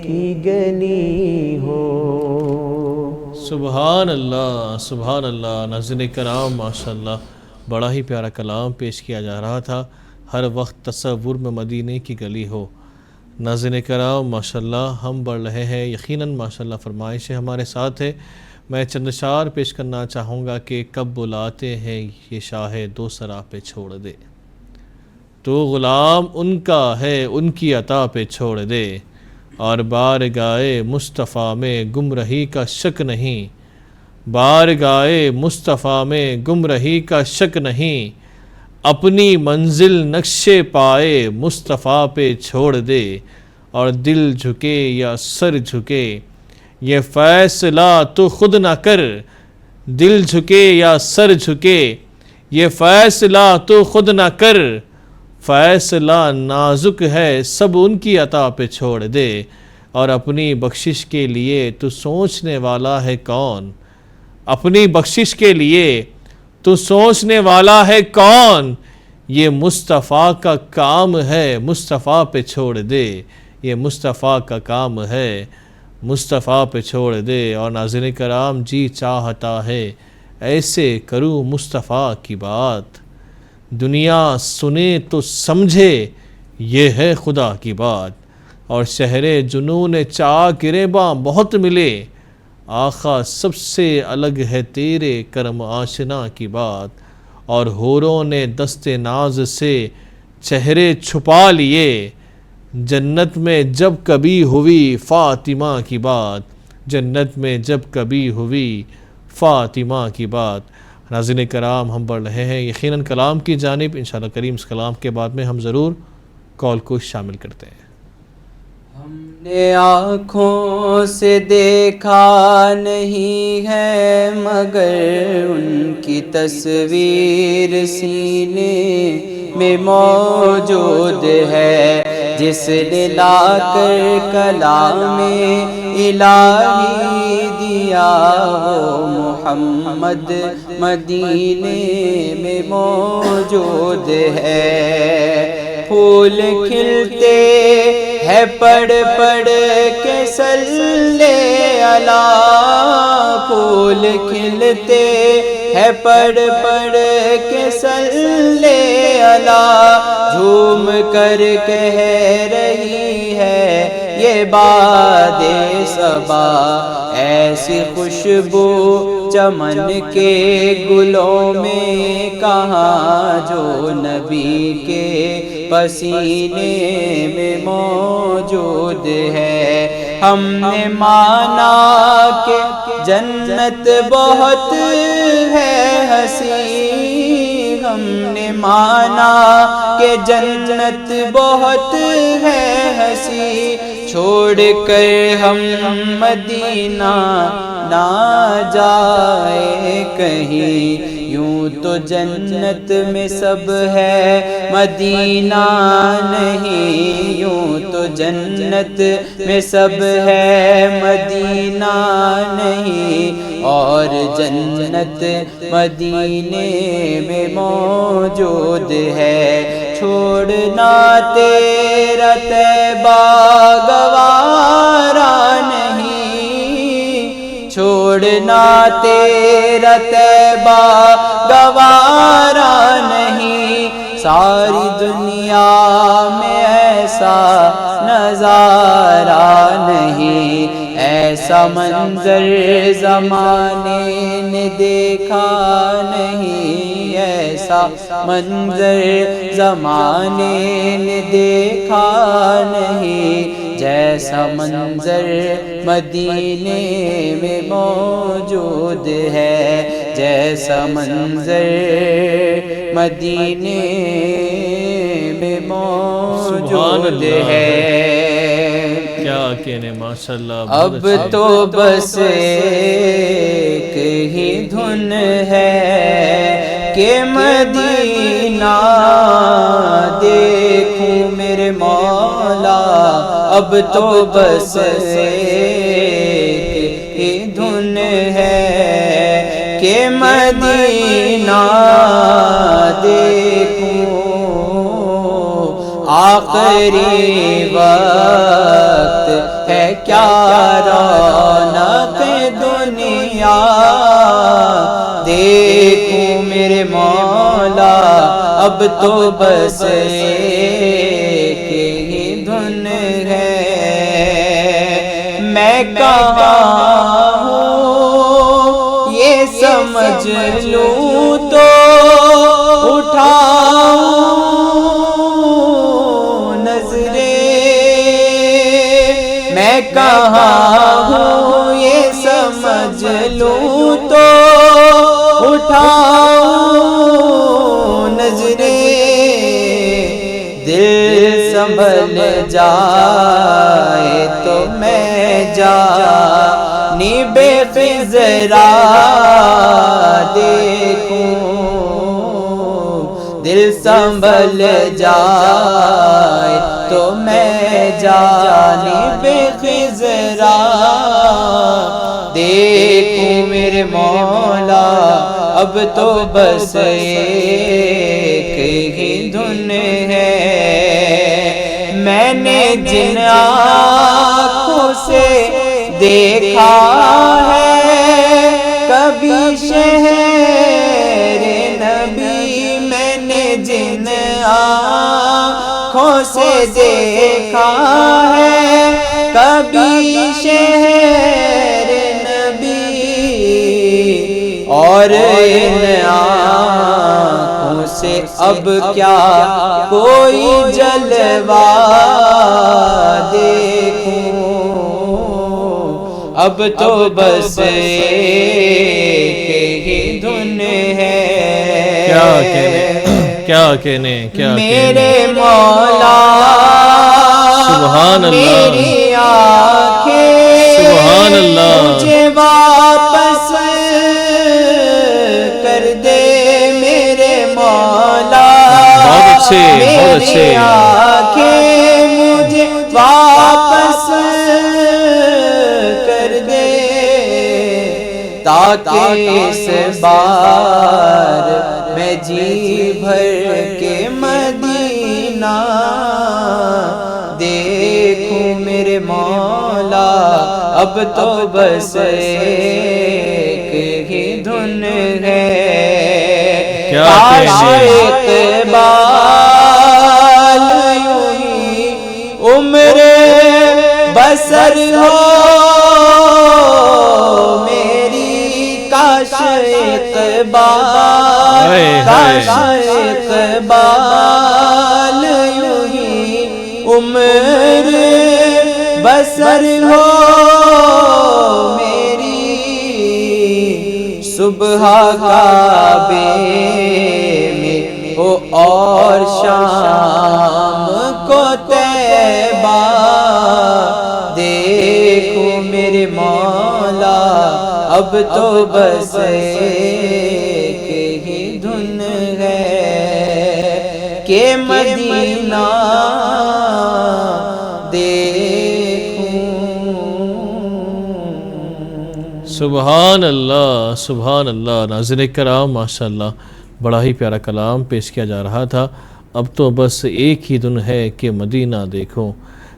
کی گلی ہو۔ سبحان اللہ، سبحان اللہ۔ ناظرین کرام ماشاءاللہ بڑا ہی پیارا کلام پیش کیا جا رہا تھا، ہر وقت تصور میں مدینے کی گلی ہو۔ ناظرین کرام ماشاءاللہ ہم بڑھ رہے ہیں، یقیناً ماشاءاللہ فرمائشیں ہمارے ساتھ ہے۔ میں چند اشعار پیش کرنا چاہوں گا کہ کب بلاتے ہیں یہ شاہ دو سرا پہ چھوڑ دے، تو غلام ان کا ہے ان کی عطا پہ چھوڑ دے، اور بارگاہ مصطفیٰ میں گمراہی کا شک نہیں، بارگاہ مصطفیٰ میں گمراہی کا شک نہیں، اپنی منزل نقشے پائے مصطفیٰ پہ چھوڑ دے، اور دل جھکے یا سر جھکے یہ فیصلہ تو خود نہ کر، دل جھکے یا سر جھکے یہ فیصلہ تو خود نہ کر، فیصلہ نازک ہے سب ان کی عطا پہ چھوڑ دے، اور اپنی بخشش کے لیے تو سوچنے والا ہے کون، اپنی بخشش کے لیے تو سوچنے والا ہے کون، یہ مصطفیٰ کا کام ہے مصطفیٰ پہ چھوڑ دے، یہ مصطفیٰ کا کام ہے مصطفیٰ پہ چھوڑ دے۔ اور ناظرین کرام جی چاہتا ہے ایسے کروں مصطفیٰ کی بات، دنیا سنے تو سمجھے یہ ہے خدا کی بات، اور شہر جنون چاہ گریباں بہت ملے، آقا سب سے الگ ہے تیرے کرم آشنا کی بات، اور حوروں نے دست ناز سے چہرے چھپا لیے، جنت میں جب کبھی ہوئی فاطمہ کی بات، جنت میں جب کبھی ہوئی فاطمہ کی بات۔ ناظرین کرام ہم بڑھ رہے ہیں یقیناً کلام کی جانب، انشاءاللہ کریم اس کلام کے بعد میں ہم ضرور کال کو شامل کرتے ہیں۔ ہم نے آنکھوں سے دیکھا نہیں ہے مگر ان کی تصویر سینے میں موجود ہے، جس نے لا کر کلام الہی دیا وہ محمد مدینے میں موجود ہے، پھول کھلتے ہے پڑھ پڑھ کے صلی علی، پھول کھلتے ہے پڑھ پڑھ کے صلی علی، جھوم کر کہہ رہی ہے یہ باد صبا، ایسی خوشبو چمن کے گلوں میں کہاں جو نبی کے پسینے میں موجود ہے۔ ہم نے مانا کہ جنت بہت ہے حسین، ہم نے مانا کہ جنت بہت ہے حسین، چھوڑ کر ہم مدینہ نہ جائے کہیں، یوں تو جنت میں سب ہے مدینہ نہیں، یوں تو جنت میں سب ہے مدینہ نہیں، اور جنت مدینے میں موجود ہے، چھوڑنا تیرا طیبہ گوارا نہیں، چھوڑنا تیرا طیبہ گوارا نہیں، ساری دنیا میں ایسا نظارہ نہیں، ایسا منظر زمانے نے دیکھا نہیں، ایسا منظر زمانے نے دیکھا نہیں، جیسا منظر مدینے میں موجود ہے، جیسا منظر مدینے میں موجود ہے۔ کیا کہنے ماشاءاللہ، اب تو بس ایک ہی دھن ہے کہ مدینہ دیکھوں میرے مولا، اب تو بس ایک ہی دھن ہے کہ مدینہ دیکھوں، آخری وقت ہے کیا رونق دنیا، دیکھوں میرے مولا، اب تو بس ایک ہی دھن ہے۔ میں کہاں ہوں یہ سمجھ لوں تو اٹھاؤں نظریں، میں کہاں ہوں یہ سمجھ لوں تو اٹھاؤں نظریں، دل سنبھل جائے تو میں جانب خضرا دیکھوں، دل سنبھل جائے تو میں جانب خضرا دیکھوں میرے مولا، اب تو بس ایک ہی دھن ہے۔ میں نے جن آنکھوں سے دیکھا ہے کبھی شہر نبی، میں نے جن آنکھوں سے دیکھا ہے کبھی شہر نبی، اور ان آنکھوں سے اب کیا کوئی جلوہ دیکھوں، اب تو بس ایک ہی دھن ہے۔ کیا کہنے میرے مولا، سبحان اللہ، میری آنکھیں سبحان اللہ، مجھے واپس کر دے میرے مولا، بہت اچھے، بہت اچھے، میری آنکھیں مجھے واپس کر دے، تاکہ اس بار میں جی بھر کے مدینہ دیکھوں میرے مولا، اب تو بس ایک ہی دھن ہے۔ کاش اقبال یوں ہی عمر بسر ہو میری، کاش اقبال، کاش اقبال یوں ہی عمر بسر ہو میری، صبح کعبے میں ہو اور شام کو طیبہ دیکھوں میرے مولا، اب تو بس ایک ہی دھن ہے کہ مدینہ سبحان اللہ، سبحان اللہ۔ ناظرین کرام، ماشاءاللہ بڑا ہی پیارا کلام پیش کیا جا رہا تھا۔ اب تو بس ایک ہی دن ہے کہ مدینہ دیکھو۔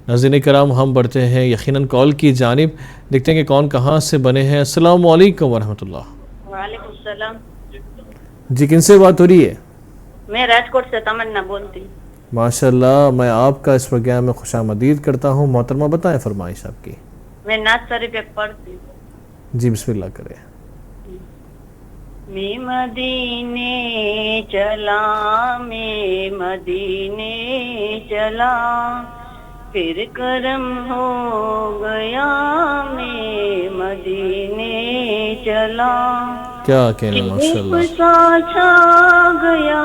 ناظرین کرام، ہم بڑھتے ہیں یقیناً کال کی جانب، دیکھتے ہیں کہ کون کہاں سے بنے ہیں۔ السلام علیکم ورحمۃ اللہ۔ وعلیکم السلام جی، کن سے بات ہو رہی ہے؟ میں راجکوٹ سے تمنا بولتی ہوں۔ ماشاءاللہ، میں آپ کا اس پروگرام میں خوش آمدید کرتا ہوں۔ محترمہ بتائیں فرمائش آپ کی۔ میں نعت شریف پڑھتی ہوں۔ جی بسم اللہ کریں۔ میں مدینے چلا، میں مدینے چلا، پھر کرم ہو گیا میں مدینے چلا کیا کہنا ماشاءاللہ سا چھا گیا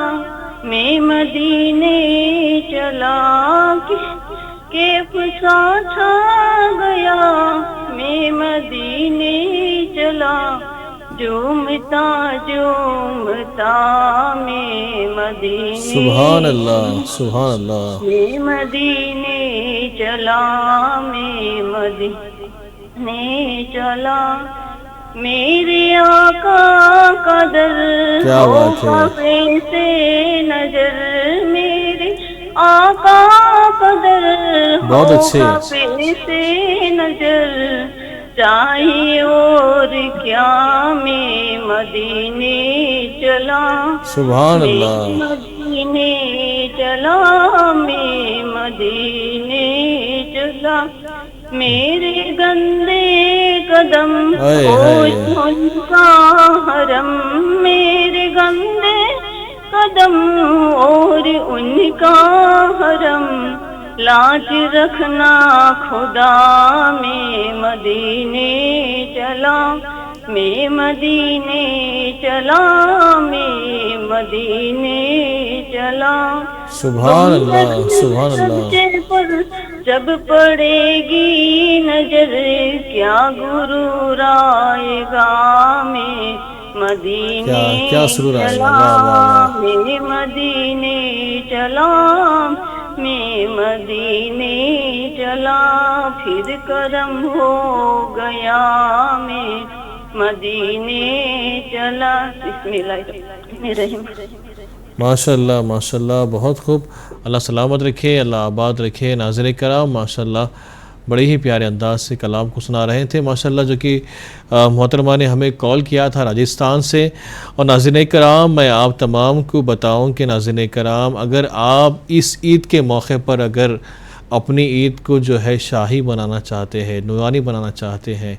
میں مدینے چلا سا چھا گیا میں مدینے چلا جومتا جومتا میں مدینے سبحان اللہ سبحان اللہ میں مدینے چلا میں مدینے چلا میرے آقا کا در کیا بات ہے خفے سے نظر میرے آقا کا در بہت اچھے خفے سے نظر چاہیے اور کیا میں مدینے چلا سبحان اللہ مدینے چلا میں مدینے چلا میرے گندے قدم ان کا حرم میرے گندے قدم اور ان کا حرم لاج رکھنا خدا میں مدینے چلا میں مدینے چلا میں مدینے چلا سبحان اللہ سبحان اللہ پر جب پڑے گی نظر کیا غرور آئے گا میں مدینے چلا میں مدینے چلا میں مدینے چلا پھر کرم ہو گیا میں مدینے چلا بسم اللہ الرحمن الرحیم ماشاءاللہ ماشاءاللہ بہت خوب اللہ سلامت رکھے اللہ آباد رکھے ناظرین کرام ماشاءاللہ بڑے ہی پیارے انداز سے کلام کو سنا رہے تھے ماشاءاللہ جو کہ محترمہ نے ہمیں کال کیا تھا راجستھان سے اور ناظرین کرام میں آپ تمام کو بتاؤں کہ ناظرین کرام اگر آپ اس عید کے موقع پر اگر اپنی عید کو جو ہے شاہی بنانا چاہتے ہیں نورانی بنانا چاہتے ہیں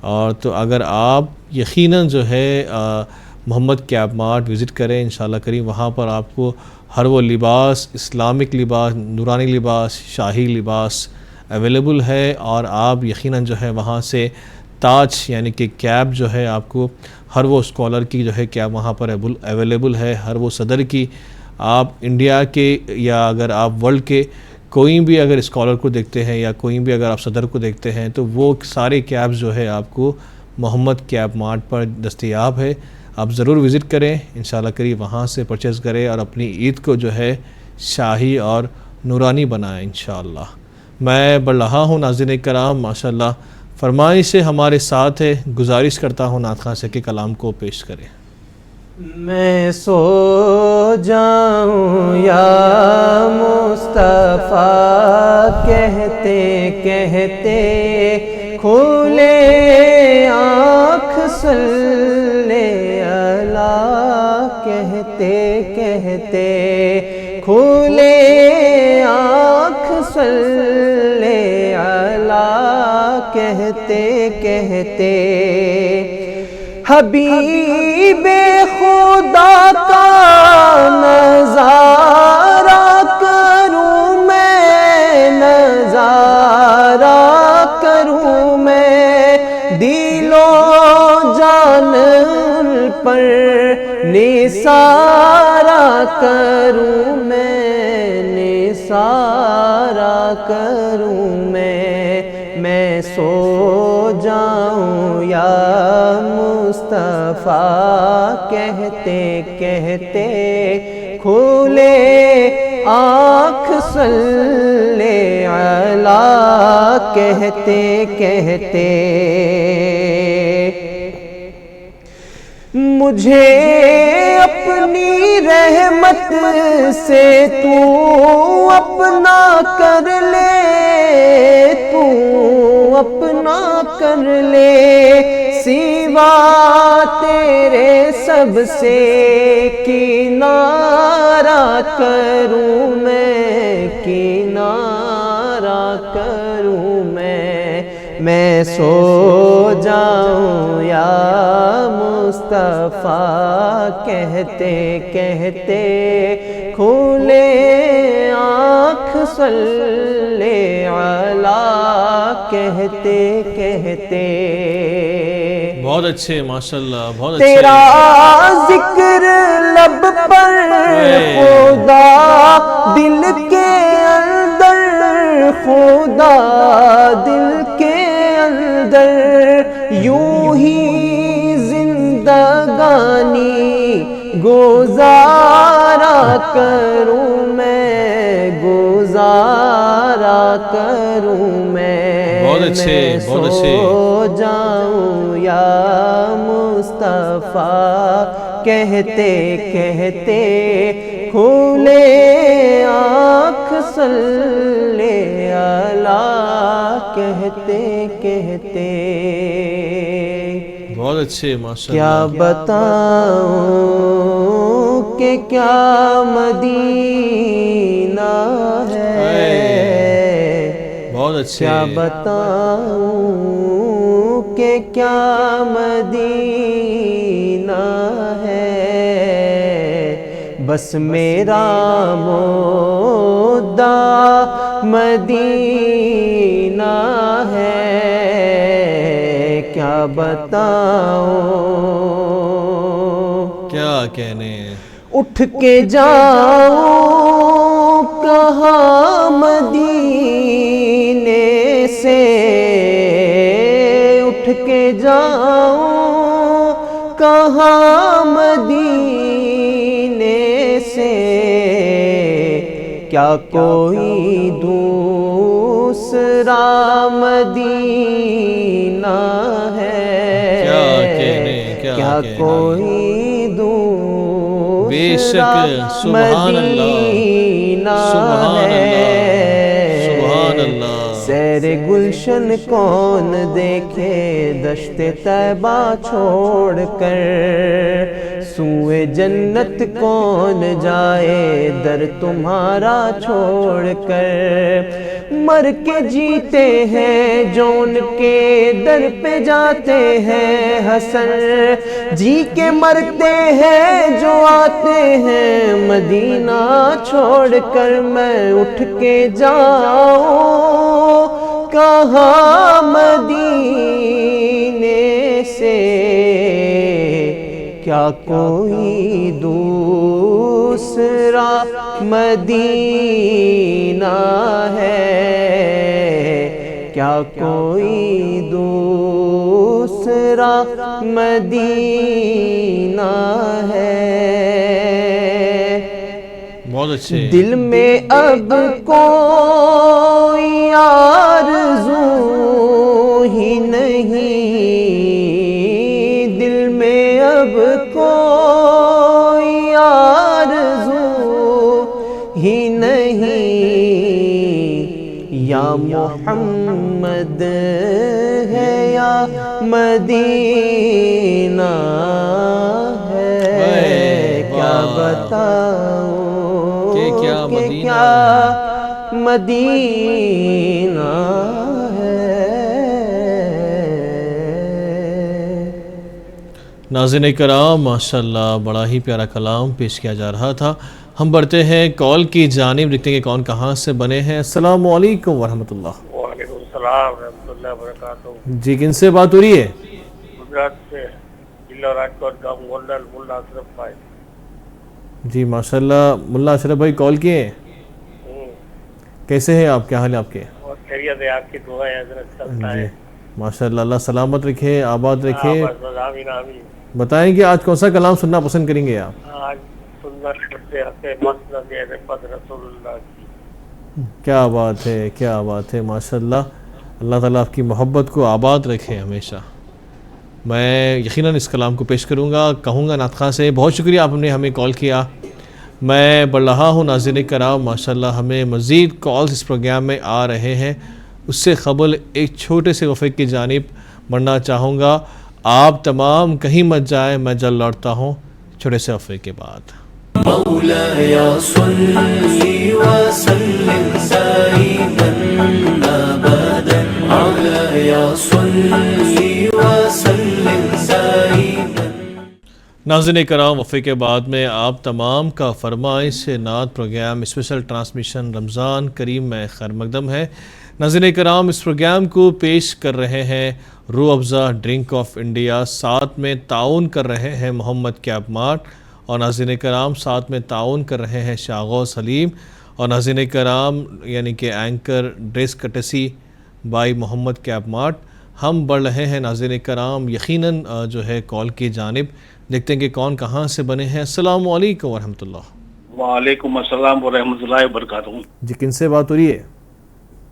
اور تو اگر آپ یقیناً جو ہے محمد کیب مارٹ وزٹ کریں انشاءاللہ کریم وہاں پر آپ کو ہر وہ لباس اسلامک لباس نورانی لباس شاہی لباس اویلیبل ہے اور آپ یقیناً جو ہے وہاں سے تاج یعنی کہ کیب جو ہے آپ کو ہر وہ اسکالر کی جو ہے کیب وہاں پر اویلیبل ہے ہر وہ صدر کی آپ انڈیا کے یا اگر آپ ورلڈ کے کوئی بھی اگر اسکالر کو دیکھتے ہیں یا کوئی بھی اگر آپ صدر کو دیکھتے ہیں تو وہ سارے کیب جو ہے آپ کو محمد کیب مارٹ پر دستیاب ہے آپ ضرور وزٹ کریں انشاءاللہ کریم وہاں سے پرچیز کریں اور اپنی عید کو جو ہے شاہی اور نورانی بنائیں انشاءاللہ میں بڑھ رہا ہوں ناظرین کرام ماشاءاللہ فرمائش سے ہمارے ساتھ ہے گزارش کرتا ہوں نعت خواں سے کہ کلام کو پیش کریں میں سو جاؤں یا مصطفیٰ کہتے کہتے کھولے آنکھ صلی اللہ کہتے کہتے کھولے آنکھ صلی اللہ کہتے کہتے حبیب خدا کا نظارہ کروں میں نظارہ کروں میں دل و جان پر نثارہ کروں میں نثارہ کروں میں سو جاؤں یا مصطفیٰ کہتے کہتے کھولے آنکھ صلی اللہ کہتے کہتے مجھے اپنی رحمت سے تو اپنا کر لے تو اپنا کر لے سوا تیرے سب سے کنارہ کروں میں کنارہ کروں میں سو جاؤں یا مصطفیٰ کہتے کہتے کھولے آنکھ صلی علی کہتے کہتے بہت اچھے ماشاءاللہ بہت اچھے. تیرا ذکر لب پر خدا دل کے اندر خدا دل کے اندر یوں ہی زندگانی گزارا کروں میں گزارا کروں میں بہت اچھے بہت اچھے. سو جاؤں یا مصطفیٰ کہتے کہتے کھولے آنکھ صلی علی کہتے کہتے بہت اچھے ماشاءاللہ. کیا بتاؤں کہ کیا مدینہ ہے بہت اچھے. کیا بتاؤں کہ کیا مدینہ ہے بس میرا مدعا مدینہ ہے کیا بتاؤں کیا کہنے. اٹھ کے جاؤں کہاں مدینے سے اٹھ کے جاؤں کہاں مدینے سے کیا کوئی دوسرا مدینہ ہے کیا کوئی بے شک. سبحان اللہ سبحان اللہ سبحان اللہ. سیر گلشن کون دیکھے دشت طیبہ چھوڑ کر سوئے جنت کون جائے در تمہارا چھوڑ کر مر کے جیتے ہیں جو ان کے در پہ جاتے ہیں حسن جی کے مرتے ہیں جو آتے ہیں مدینہ چھوڑ کر میں اٹھ کے جاؤں کہاں مدینے سے کیا کوئی دوسرا مدینہ ہے کیا کوئی دوسرا مدینہ ہے بہت اچھے. دل میں اب کوئی آرزو ہی نہیں دل میں اب کوئی آرزو ہی نہیں یا محمد ہے یا مدینہ ہے کیا بتاؤں کہ کیا مدینہ ہے. ناظرین کرام ماشاءاللہ بڑا ہی پیارا کلام پیش کیا جا رہا تھا. ہم بڑھتے ہیں کال کی جانب دیکھتے ہیں کہ کون کہاں سے بنے ہیں. السلام علیکم ورحمۃ اللہ. وعلیکم السلام ورحمۃ اللہ وبرکاتہ. جی کن سے بات ہو رہی ہے؟ گجرات سے ضلع راجکوٹ گاؤں گونڈل ملا اشرف بھائی. جی ماشاءاللہ ملا اشرف بھائی کال کیے ہیں. کیسے ہیں آپ؟ کیا حال ہے آپ کے؟ بہت خیریت ہے آپ کی دعائیں حضرت چلتا ہے. ماشاءاللہ اللہ سلامت رکھے آباد رکھے. آمین آمین. بتائیں کہ آج کون سا کلام سننا پسند کریں گے آپ؟ آج سنت مسند رفعت رسول اللہ کی. کیا بات ہے کیا بات ہے ماشاءاللہ. اللہ تعالیٰ آپ کی محبت کو آباد رکھے ہمیشہ. میں یقیناً اس کلام کو پیش کروں گا. کہوں گا نعت خواں سے بہت شکریہ آپ نے ہمیں کال کیا. میں بڑھ رہا ہوں ناظرین کرام ماشاءاللہ ہمیں مزید کالز اس پروگرام میں آ رہے ہیں. اس سے قبل ایک چھوٹے سے وقفے کی جانب بڑھنا چاہوں گا. آپ تمام کہیں مت جائیں میں جلد لوٹتا ہوں چھوٹے سے وقفے کے بعد. مولاي صل وسلم دائما ابدا مولاي صل وسلم دائما. ناظرین کرام، وقفے کے بعد میں آپ تمام کا فرمائش نعت پروگرام اسپیشل ٹرانسمیشن رمضان کریم میں خیر مقدم ہے۔ ناظرین کرام، اس پروگرام کو پیش کر رہے ہیں روح افزا ڈرنک آف انڈیا، ساتھ میں تعاون کر رہے ہیں محمد کیب مارٹ، اور ناظرین کرام ساتھ میں تعاون کر رہے ہیں شاغوث حلیم، اور ناظرین کرام یعنی کہ anchor dress courtesy by Muhammad cab mart. ہم بڑھ رہے ہیں ناظرین کرام یقیناً جو ہے کال کی جانب، دیکھتے ہیں کہ کون کہاں سے بنے ہیں۔ السلام علیکم ورحمۃ اللہ۔ وعلیکم السلام ورحمۃ اللہ وبرکاتہ۔ جی کن سے بات ہو رہی ہے؟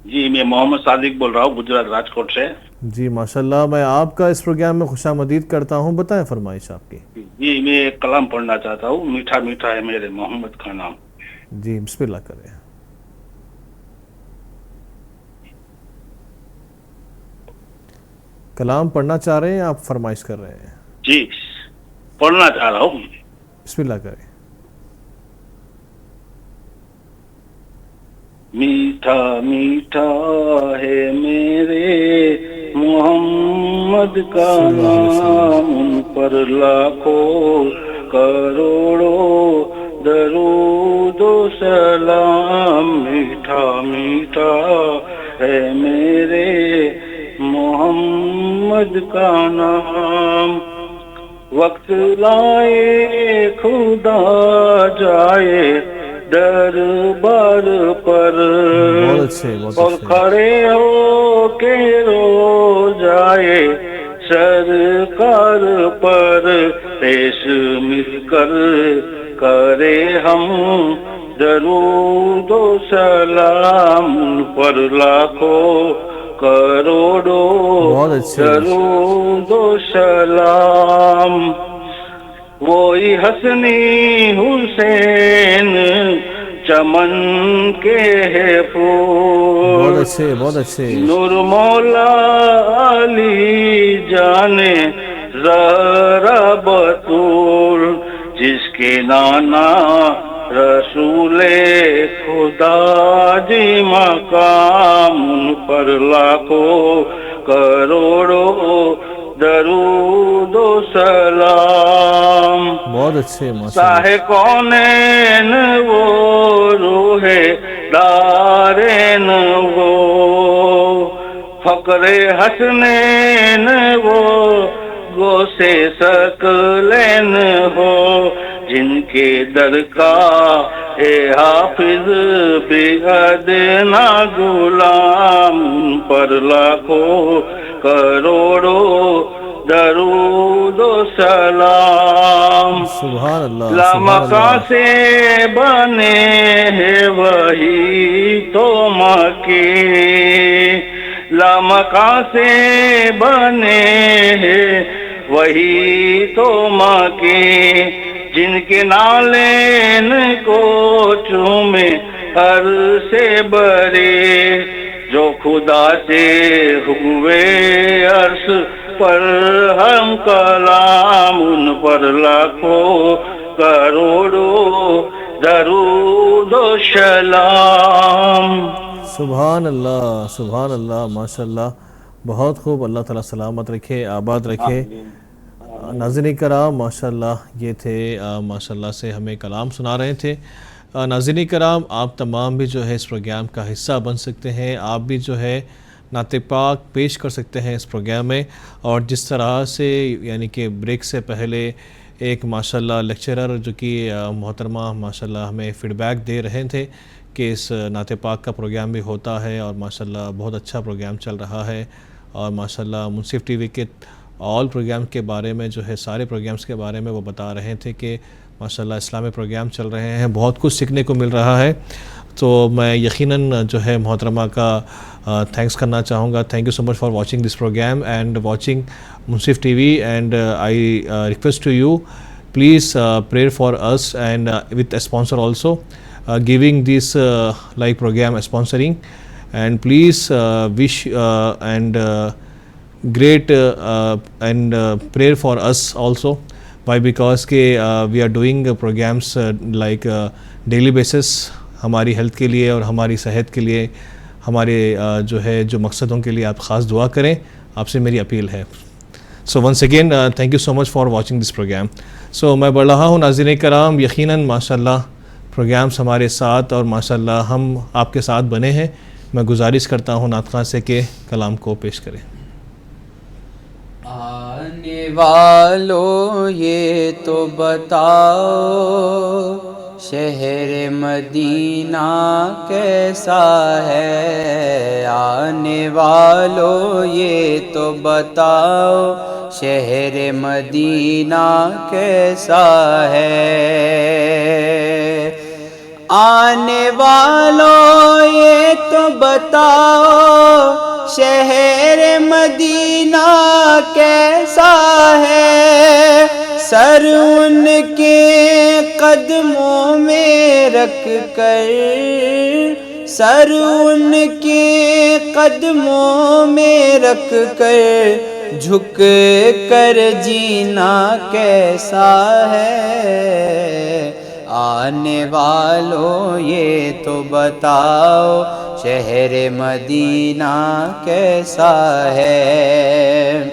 جی میں محمد صادق بول رہا ہوں گجرات راجکوٹ سے۔ جی ماشاءاللہ، میں آپ کا اس پروگرام میں خوش آمدید کرتا ہوں، بتائیں فرمائش آپ کی۔ جی میں ایک کلام پڑھنا چاہتا ہوں، میٹھا میٹھا ہے میرے محمد کا نام۔ جی بسم اللہ کریں۔ کلام پڑھنا چاہ رہے ہیں آپ فرمائش کر رہے ہیں؟ جی پڑھنا چاہ رہا ہوں۔ بسم اللہ کریں۔ میٹھا میٹھا ہے میرے محمد کا نام، ان پر لاکھوں کروڑوں درود و سلام۔ میٹھا میٹھا ہے میرے محمد کا نام، وقت لائے خدا جائے دربار پر، اور کھڑے ہو کے رو جائے سرکار پر، پیش مل کر کرے ہم درود و سلام، ان پر لاکھوں کروڑوں درود و سلام۔ وہی حسنی حسین چمن کے ہے پھول، نور مولا علی جانے زہرا بطول، جس کے نانا رسول خدا جی مقام، ان پر لاکھوں کروڑوں درود و سلام۔ بہت اچھے شاہ کونین وہ روح دارین وہ، فقر حسنین وہ، گوسے ثقلین ہو، جن کے در کا اے حافظ بے ادنا غلام، ان پر لاکھوں کروڑوں درود و سلام۔ سبحان اللہ۔ لامکا سے بنے ہیں وہی تو مکے، لامکا سے بنے ہیں وہی تو مکے، جن کے نالین کو چومے ہر سے برے، جو خدا سے ہوئے عرش پر ہم کلام، ان پر لاکھوں کروڑوں درود و سلام۔ سبحان اللہ سبحان اللہ، ماشاءاللہ بہت خوب، اللہ تعالیٰ سلامت رکھے، آباد رکھے۔ ناظرین کرام ماشاءاللہ یہ تھے ماشاءاللہ سے ہمیں کلام سنا رہے تھے۔ ناظرین کرام آپ تمام بھی جو ہے اس پروگرام کا حصہ بن سکتے ہیں، آپ بھی جو ہے نعت پاک پیش کر سکتے ہیں اس پروگرام میں، اور جس طرح سے یعنی کہ بریک سے پہلے ایک ماشاءاللہ لیکچرر جو کہ محترمہ ماشاءاللہ ہمیں فیڈ بیک دے رہے تھے کہ اس نعت پاک کا پروگرام بھی ہوتا ہے، اور ماشاءاللہ بہت اچھا پروگرام چل رہا ہے، اور ماشاءاللہ منصف ٹی وی کے آل پروگرام کے بارے میں جو ہے سارے پروگرامز کے بارے میں وہ بتا رہے تھے کہ ماشاءاللہ اسلامی پروگرام چل رہے ہیں، بہت کچھ سیکھنے کو مل رہا ہے۔ تو میں یقیناً جو ہے محترمہ کا تھینکس کرنا چاہوں گا۔ Thank you so much for watching this program and watching Munsif TV, and I request to you please prayer for us and with a sponsor also giving this like program sponsoring, and please wish and great and prayer for us also. Why? Because we are doing programs like daily basis ہماری health کے لیے اور ہماری صحت کے لیے، ہمارے جو ہے جو مقصدوں کے لیے آپ خاص دعا کریں، آپ سے میری اپیل ہے۔ So once again, thank you so much for watching this program. So میں بڑھ رہا ہوں ناظرین کرام, یقیناً ماشاءاللہ پروگرامس ہمارے ساتھ اور ماشاءاللہ ہم آپ کے ساتھ بنے ہیں. میں گزارش کرتا ہوں نعت خواں سے کہ کلام کو پیش کریں. آنے والو یہ تو بتاؤ شہر مدینہ کیسا ہے. آنے والو یہ تو بتاؤ شہر مدینہ کیسا ہے. آنے والو یہ تو بتاؤ شہر مدینہ کیسا ہے. سر ان کے قدموں میں رکھ کر, سر ان کے قدموں میں رکھ کر جھک کر جینا کیسا ہے. آنے والوں یہ تو بتاؤ شہر مدینہ کیسا ہے.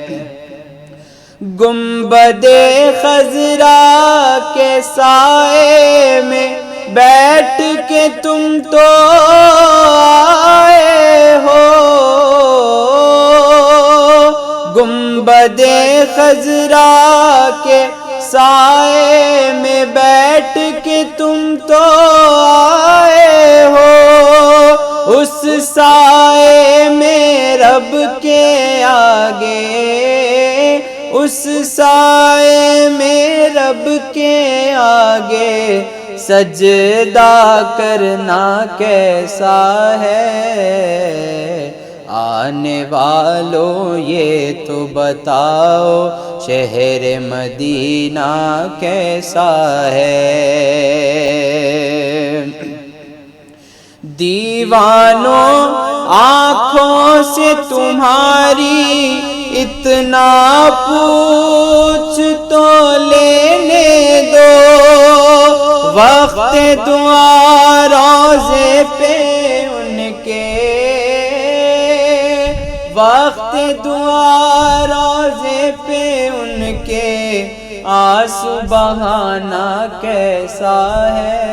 گنبد خضرا کے سائے میں بیٹھ کے تم تو آئے ہو. گنبد خضرا کے سائے میں بیٹھ کے تم تو آئے ہو. اس سائے میں رب کے آگے, اس سائے میں رب کے آگے سجدہ کرنا کیسا ہے. آنے والوں یہ تو بتاؤ شہر مدینہ کیسا ہے. دیوانوں آنکھوں سے تمہاری اتنا پوچھ تو لینے دو. وقت دعا روزے پہ ان کے, وقت دعا روزے پہ ان کے آنسو بہانا کیسا ہے.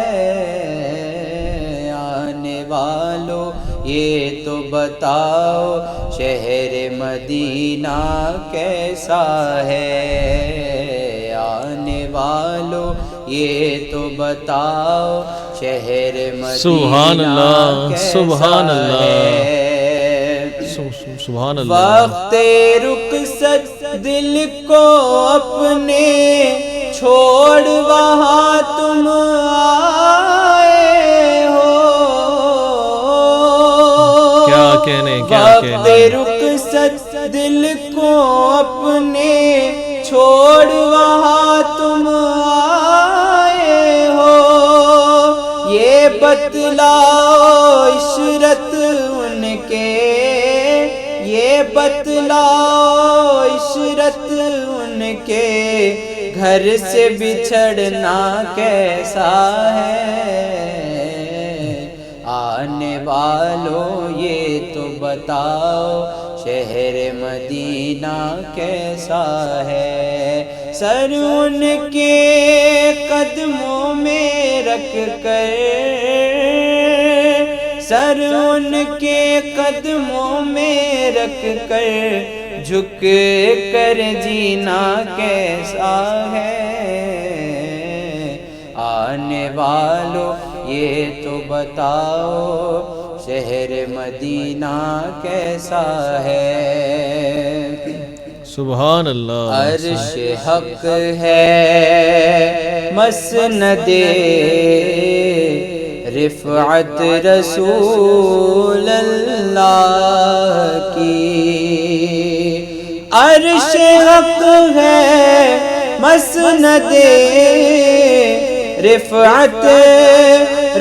آنے والوں یہ تو بتاؤ شہر مدینہ کیسا ہے. آنے والوں یہ تو بتاؤ شہر مدینہ سبحان کیسا ہے. سبحان اللہ. وقت رخصت دل کو اپنے چھوڑ وہاں تم آئے ہو. کیا کہنے, کیا وقت رخصت دل کو اپنے چھوڑ وہاں تم آئے ہو. یہ بتلاؤ عشرت ان کے, یہ بتلاؤ عشرت ان کے گھر سے بچھڑنا کیسا ہے. آنے والوں یہ تو بتاؤ شہر مدینہ کیسا ہے. سر ان کے قدموں میں رکھ کر, سر ان کے قدموں میں رکھ کر جھک کر جینا کیسا ہے. آنے والوں یہ تو بتاؤ شہر مدینہ کیسا ہے. سبحان اللہ. عرش حق ہے مسند رفعت رسول اللہ کی. عرش حق ہے مسند رفعت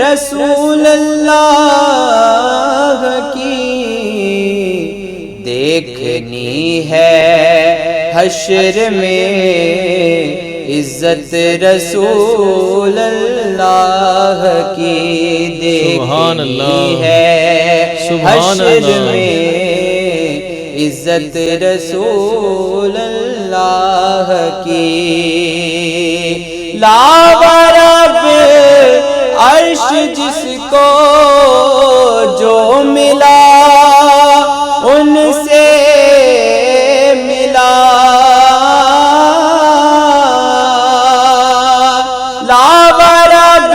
رسول اللہ کی. دیکھنی ہے حشر میں عزت رسول اللہ کی. دیکھنی ہے حشر میں عزت رسول اللہ کی لاورب عرش جس کو جو ملا ان سے ملا لاورب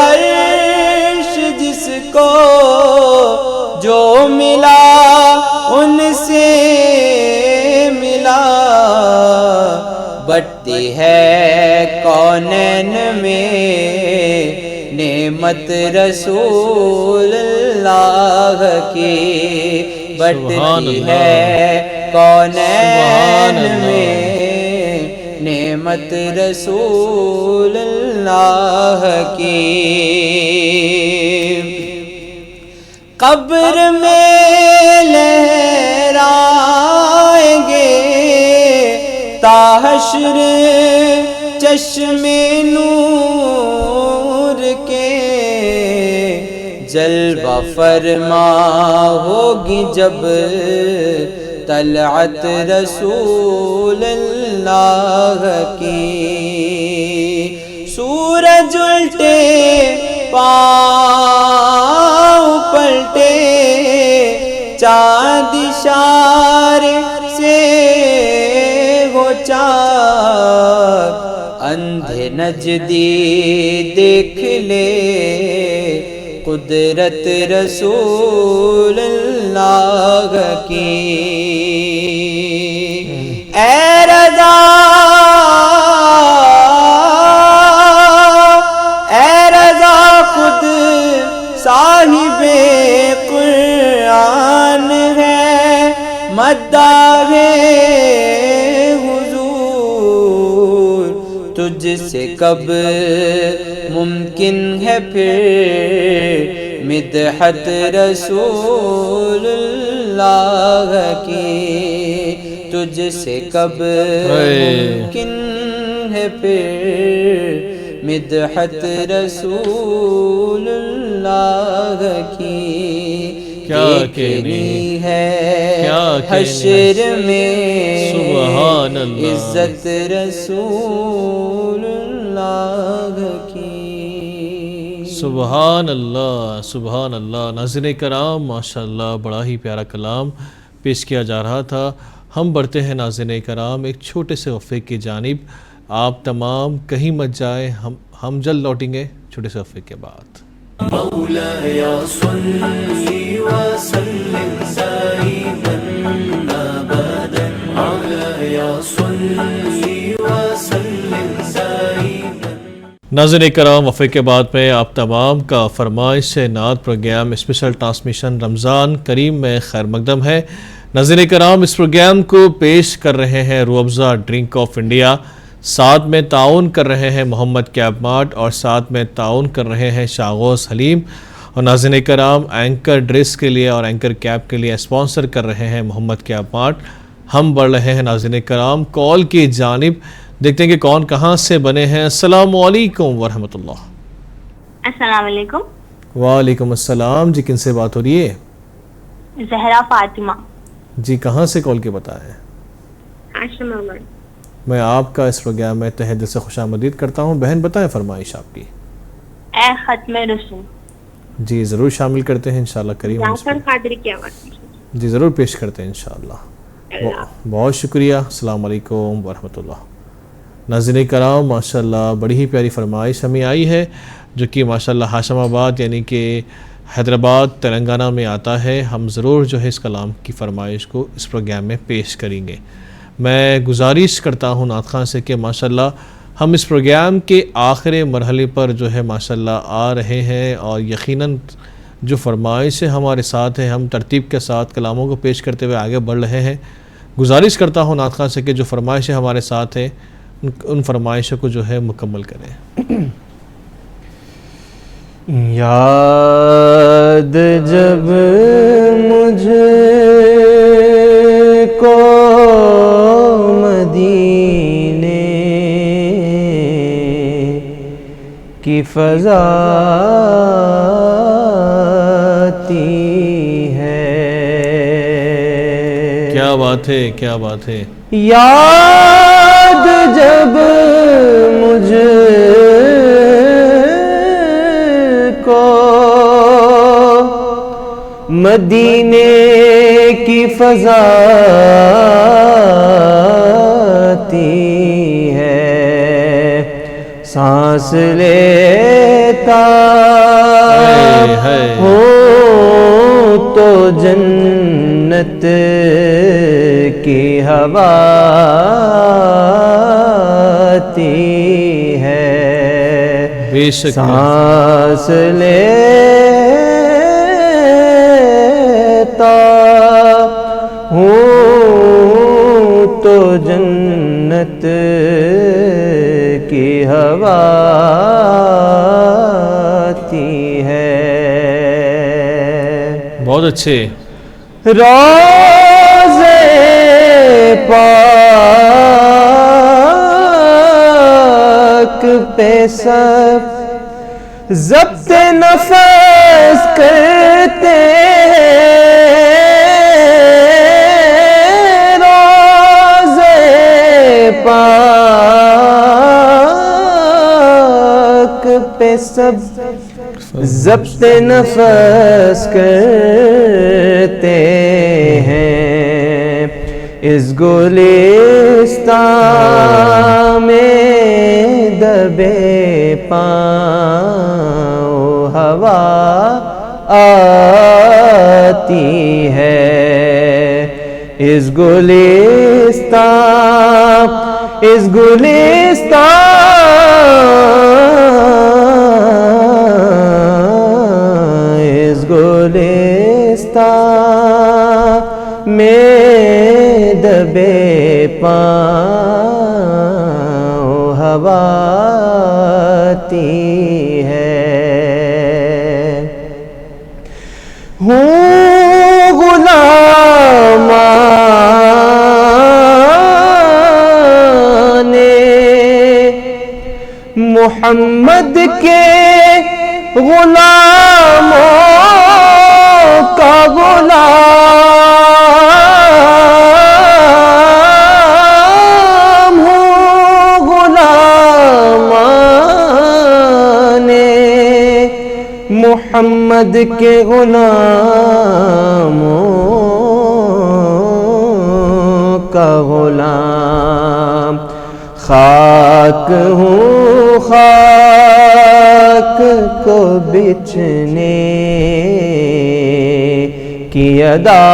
عرش جس کو جو ملا ان سے ملا بٹتی ہے کونین میں نعمت رسول اللہ کی بٹتی ہے کونین میں نعمت رسول اللہ کی قبر میں لہرائیں گے تا حشر چشم نور کے جلوہ فرما ہوگی جب طلعت رسول اللہ کی سورج الٹے پاؤں پلٹے چاند اشارے سے ہو چار اندھے نجدی دیکھ لے قدرت رسول اللہ کی اے رضا خود صاحب قرآن ہے مداح حضور تجھ سے کب ممکن ہے پھر مدحت رسول اللہ کی تجھ سے کب ممکن ہے پھر مدحت رسول اللہ کی دیکھنی ہے حشر میں عزت رسول اللہ کی سبحان اللہ سبحان اللہ۔ ناظرین کرام ماشاءاللہ بڑا ہی پیارا کلام پیش کیا جا رہا تھا۔ ہم بڑھتے ہیں ناظرین کرام ایک چھوٹے سے وقفے کی جانب۔ آپ تمام کہیں مت جائیں، ہم جلد لوٹیں گے چھوٹے سے وقفے کے بعد۔ مولاي صل وسلم دائما ابدا مولاي صل وسلم دائما۔ ناظرین کرام وقفے کے بعد میں آپ تمام کا فرمائش نعت پروگرام اسپیشل ٹرانسمیشن رمضان کریم میں خیر مقدم ہے۔ ناظرین کرام اس پروگرام کو پیش کر رہے ہیں روح افزا ڈرنک آف انڈیا، ساتھ میں تعاون کر رہے ہیں محمد کیب مارٹ اور ساتھ میں تعاون کر رہے ہیں شاغوث حلیم، اور ناظرین کرام اینکر ڈریس کے لیے اور اینکر کیب کے لیے اسپانسر کر رہے ہیں محمد کیب مارٹ۔ ہم بڑھ رہے ہیں ناظرین کرام کال کی جانب، دیکھتے ہیں کہ کون کہاں سے بنے ہیں۔ السلام علیکم ورحمۃ اللہ۔ السلام علیکم۔ وعلیکم السلام، جی کن سے بات ہو رہی ہے؟ زہرا فاطمہ۔ جی کہاں سے کال کے بتائیں؟ آشرم احمد۔ میں آپ کا اس پروگرام میں تہہ دل سے خوش آمدید کرتا ہوں۔ بہن بتائیں فرمائش آپ کی۔ اے ختم رسول۔ جی ضرور شامل کرتے ہیں انشاءاللہ کریم۔ جعفر قادری کی آواز۔ جی ضرور پیش کرتے ہیں انشاءاللہ۔ بہت شکریہ، السلام علیکم ورحمۃ اللہ۔ ناظرین کرام ماشاءاللہ بڑی ہی پیاری فرمائش ہمیں آئی ہے، جو کہ ماشاءاللہ ہاشم آباد یعنی کہ حیدرآباد تلنگانہ میں آتا ہے۔ ہم ضرور جو ہے اس کلام کی فرمائش کو اس پروگرام میں پیش کریں گے۔ میں گزارش کرتا ہوں نعت خان سے کہ ماشاءاللہ ہم اس پروگرام کے آخری مرحلے پر جو ہے ماشاءاللہ آ رہے ہیں، اور یقیناً جو فرمائشیں ہمارے ساتھ ہیں ہم ترتیب کے ساتھ کلاموں کو پیش کرتے ہوئے آگے بڑھ رہے ہیں۔ گزارش کرتا ہوں نعت خان سے کہ جو فرمائشیں ہمارے ساتھ ہیں ان فرمائشوں کو جو ہے مکمل کریں۔ یاد جب مجھے کو مدینے کی فضا آتی ہے، ہے کیا بات ہے. یاد جب مجھ کو مدینے کی فضا آتی ہے سانس لیتا ہوں تو جنت کی ہوا آتی ہے بے شک سانس لیتا ہوں تو جنت کی ہوا آتی ہے. بہت اچھے. روزے پاک پہ سب ضبط نفس کرتے روزے پاک پہ سب ضبط نفس کرتے ہیں اس گلستان میں دبے پاؤں ہوا آتی ہے اس گلستان گلستان میں دبے پاؤں ہوا آتی ہے. ہوں غلامان محمد کے غلاموں کا غلام ہوں غلامان محمد کے غلاموں کا غلام خاک ہوں خاک کو بچھنے کی ادا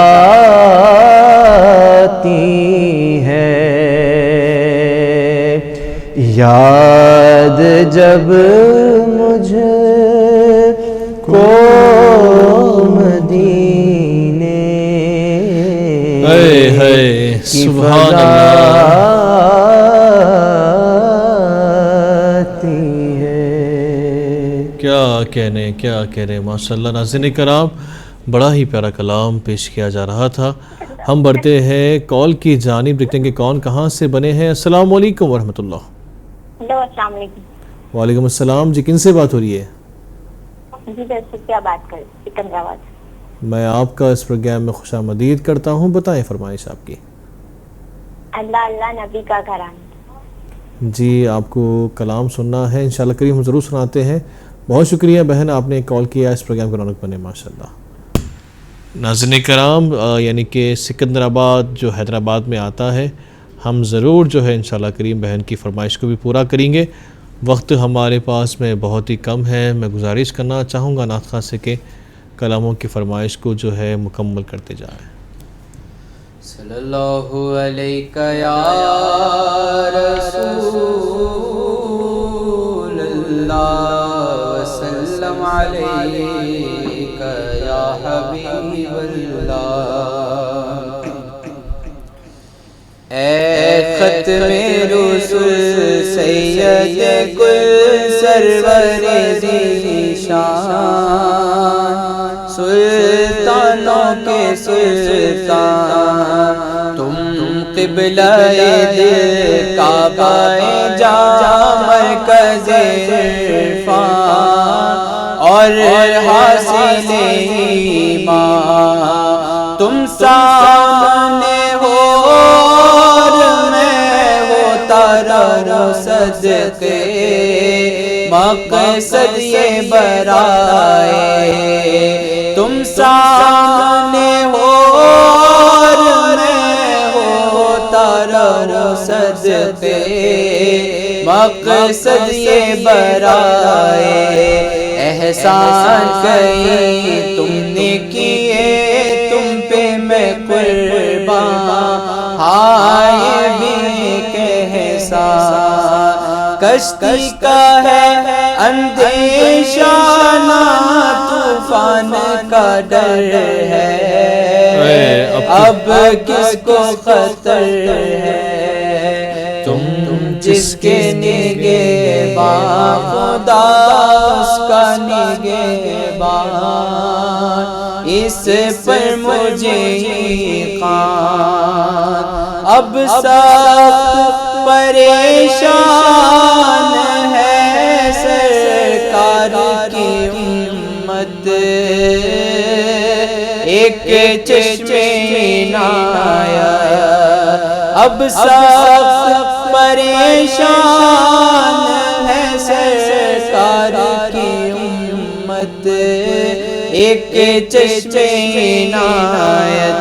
آتی ہے یاد جب مجھ کو مدینے کی فضا آتی ہے. کیا کہنے ماشاءاللہ. ناظرین کرام بڑا ہی پیارا کلام پیش کیا جا رہا تھا. ہم بڑھتے ہیں کال کی جانب, دیکھتے ہیں کہ کون کہاں سے بنے ہیں. السلام علیکم ورحمۃ اللہ. ہلو السلام علیکم. وعلیکم السلام. جی کن سے بات ہو رہی ہے؟ جی ویسے کیا بات کریں سکندرآباد. میں آپ کا اس پروگرام میں خوش آمدید کرتا ہوں. بتائیں فرمائش آپ کی. اللہ اللہ نبی کا گھرانہ. جی آپ کو کلام سننا ہے انشاءاللہ کریم ہم ضرور سناتے ہیں. بہت شکریہ بہن آپ نے کال کیا, اس پروگرام کو رونق بنے ماشاءاللہ. ناظرین کرام یعنی کہ سکندرآباد جو حیدرآباد میں آتا ہے, ہم ضرور جو ہے انشاءاللہ کریم بہن کی فرمائش کو بھی پورا کریں گے. وقت ہمارے پاس میں بہت ہی کم ہے. میں گزارش کرنا چاہوں گا نعت خواں سے کہ کلاموں کی فرمائش کو جو ہے مکمل کرتے جائیں. صلی اللہ علیہ یا رسول اللہ وسلم علیہ یا حبیب اللہ. اے ختم رسول سید کل سرور ذیشان سلطانوں کے سلطان تم قبلہ دل کعبہ جا مرکز عرفان اور حاصل ایمان تم سامنے ہو اتارو صدقے مقصد یہ برائے تم سامنے ہو اور میں اتارو صدقے مقصد یہ برائے احسان کئی تم نے کیے تم پہ میں قربان ہائے بھی احسان کشتی کا ہے اندیشہ نہ طوفان کا ڈر ہے اب کس کو خطر ہے تم جس کے نگہباں خدا اس کا نگہبان اس پر مجھے خان اب سخت پریشان ہے سرکار کی امت ایک چشمے عنایت اب سخت پریشان ہے سرکار کی امت ایک چشمے عنایت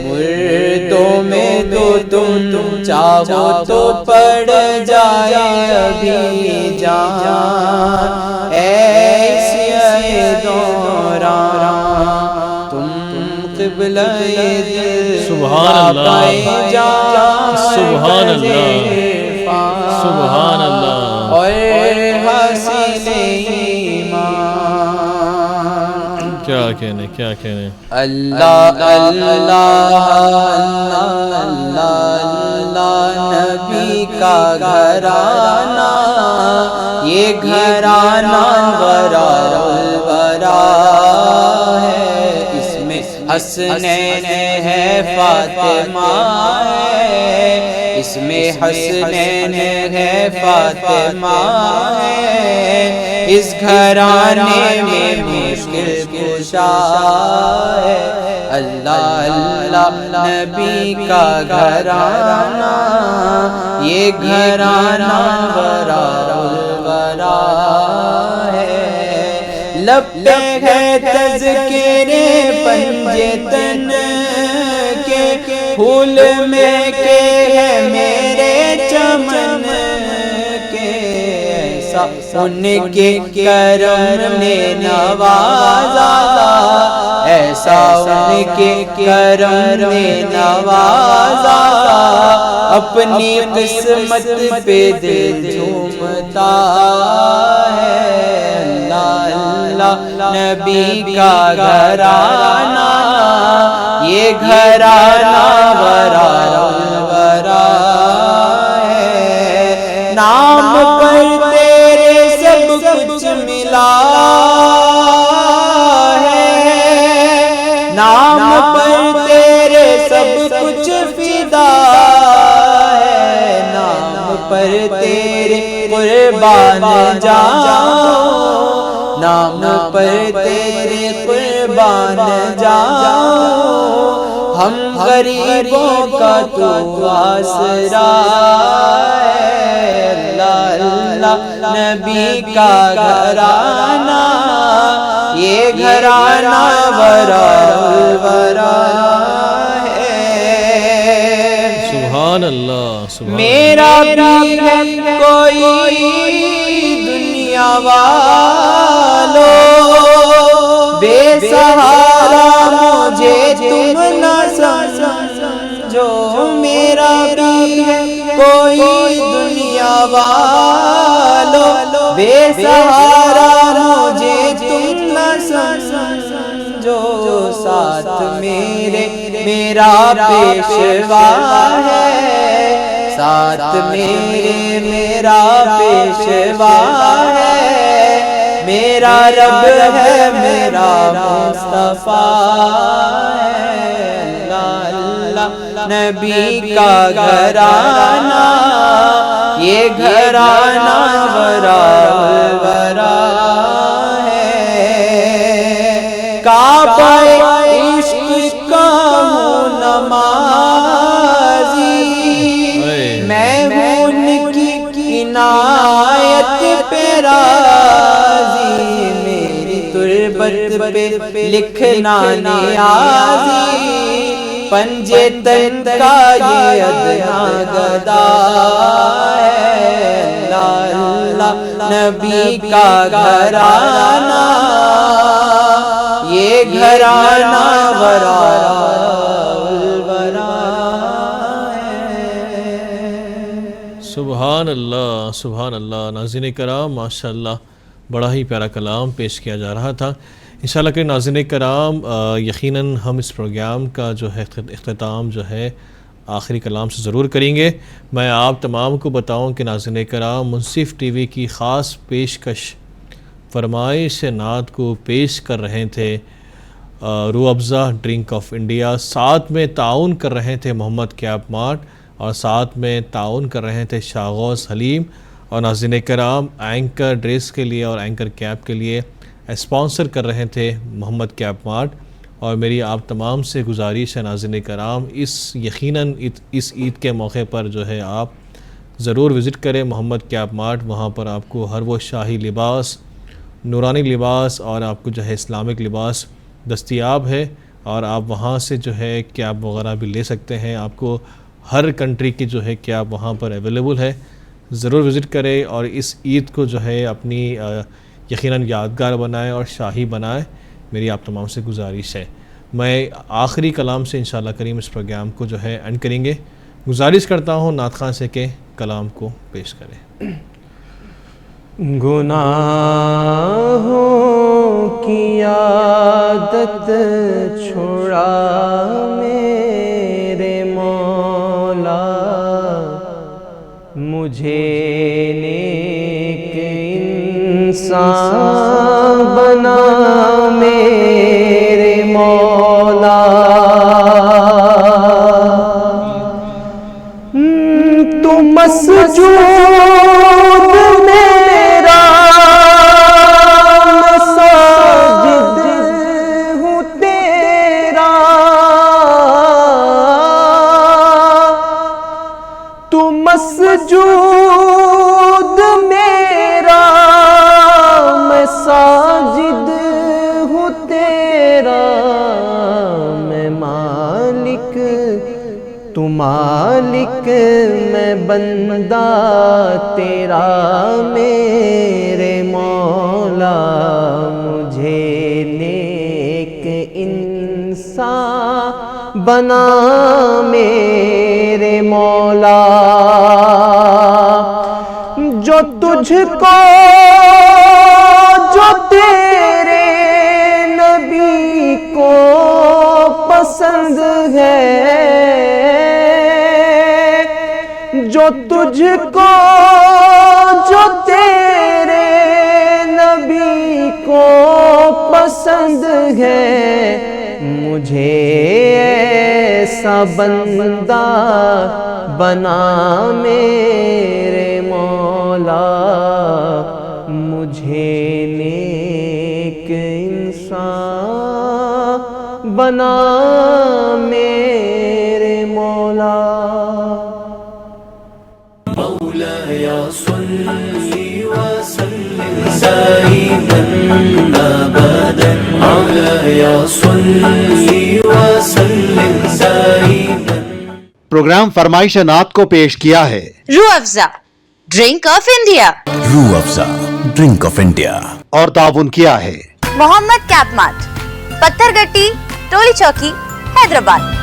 مردوں میں تو تم چاہو تو پڑ جائے ابھی جان ایسے دوران تم قبلہ دل سبحان اللہ سبحان اللہ سبحان اللہ اور حاصل ایمان کیا کہنے کیا کہنے اللہ اللہ اللہ اللہ نبی کا گھرانہ یہ گھرانہ برا الورا ہے اس میں حسنین ہے فاطمہ ہے اس میں حسنین ہے فاطمہ ہے اس گھرانے میں مشکل کشا ہے اللہ اللہ نبی کا گھرانہ یہ گھرانہ برا الورا ہے لب پہ ہے تذکرے پنجے تن کے پھول میں کے ہے میرے چمن کے ایسا ان کے کرم نے نوازا ایسا ان کے کرم نے نوازا اپنی قسمت پہ دل جھومتا ہے اللہ نبی کا گھرانہ یہ گھرانہ برا الورا ہے نام پر تیرے سب کچھ ملا ہے نام پر تیرے سب کچھ فدا ہے نام پر تیرے قربان جاؤ نام پر تیرے قربان جاؤ ہم غریبوں کا تو آسرا ہے اللہ اللہ نبی کا گھرانہ یہ گھرانہ برا الورا ہے سبحان اللہ سبحان میرا بھی ہے کوئی دنیا والو بے سہارا مجھے تم نہ سمجھو میرا بھی ہے کوئی دنیا والو بے سہارا مجھے تم نہ سمجھو ساتھ میرے میرا پیشوا ہے ساتھ میرے میرا پیشوا ہے میرا رب ہے میرا مصطفیٰ ہے اللہ نبی کا گھرانہ یہ گھرانہ برا الورا ہے کعبہ عشق کا ہوں نمازی میں ہوں پہ لکھنا نیازی پنجے تن کا یہ ادنا گدا ہے اللہ اللہ نبی کا گھرانہ یہ گھرانہ ورا سبحان اللہ ناظرین کرام، ماشاءاللہ بڑا ہی پیارا کلام پیش کیا جا رہا تھا۔ انشاءاللہ کہ ناظرین کرام یقیناً ہم اس پروگرام کا جو ہے اختتام جو ہے آخری کلام سے ضرور کریں گے۔ میں آپ تمام کو بتاؤں کہ ناظرین کرام منصف ٹی وی کی خاص پیشکش فرمائش نعت کو پیش کر رہے تھے روح افزا ڈرنک آف انڈیا، ساتھ میں تعاون کر رہے تھے محمد کیپ مارٹ، اور ساتھ میں تعاون کر رہے تھے شاغوث حلیم، اور ناظرین کرام اینکر ڈریس کے لیے اور اینکر کیپ کے لیے اسپانسر کر رہے تھے محمد کیپ مارٹ۔ اور میری آپ تمام سے گزارش ہے ناظرین کرام یقیناً اس عید کے موقع پر جو ہے آپ ضرور وزٹ کریں محمد کیپ مارٹ۔ وہاں پر آپ کو ہر وہ شاہی لباس، نورانی لباس اور آپ کو جو ہے اسلامک لباس دستیاب ہے، اور آپ وہاں سے جو ہے کیپ وغیرہ بھی لے سکتے ہیں۔ آپ کو ہر کنٹری کی جو ہے کیپ وہاں پر اویلیبل ہے، ضرور وزٹ کریں اور اس عید کو جو ہے اپنی یقیناً یادگار بنائیں اور شاہی بنائیں، میری آپ تمام سے گزارش ہے۔ میں آخری کلام سے انشاءاللہ کریم اس پروگرام کو جو ہے اینڈ کریں گے۔ گزارش کرتا ہوں نعت خواں سے کہ کلام کو پیش کریں۔ گناہوں کی عادت چھڑا میرے مولا، مجھے نیک انسان بنا میرے مولا، تو مسجود میرا میں ساجد ہوں تیرا، تو مسجود میرا میں ساجد ہوں تیرا، میں مالک تو مالک میں بندہ تیرا میرے مولا، مجھے نیک انسان بنا میرے مولا، جو تجھ کو جو تیرے نبی کو پسند ہے، جو تجھ کو جو تیرے نبی کو پسند ہے، مجھے ایسا بندہ بنا میرے مولا، مجھے نیک انسان بنا میرے مولا۔ مولاي صل وسلم دائما ابدا، مولاي صل وسلم دائما۔ پروگرام فرمائش نعت کو پیش کیا ہے روح افزا ڈرنک آف انڈیا، روح افزا ڈرنک آف انڈیا، اور تعاون کیا ہے محمد کیپ مارٹ، پتھر گٹی، ٹولی چوکی، حیدرآباد۔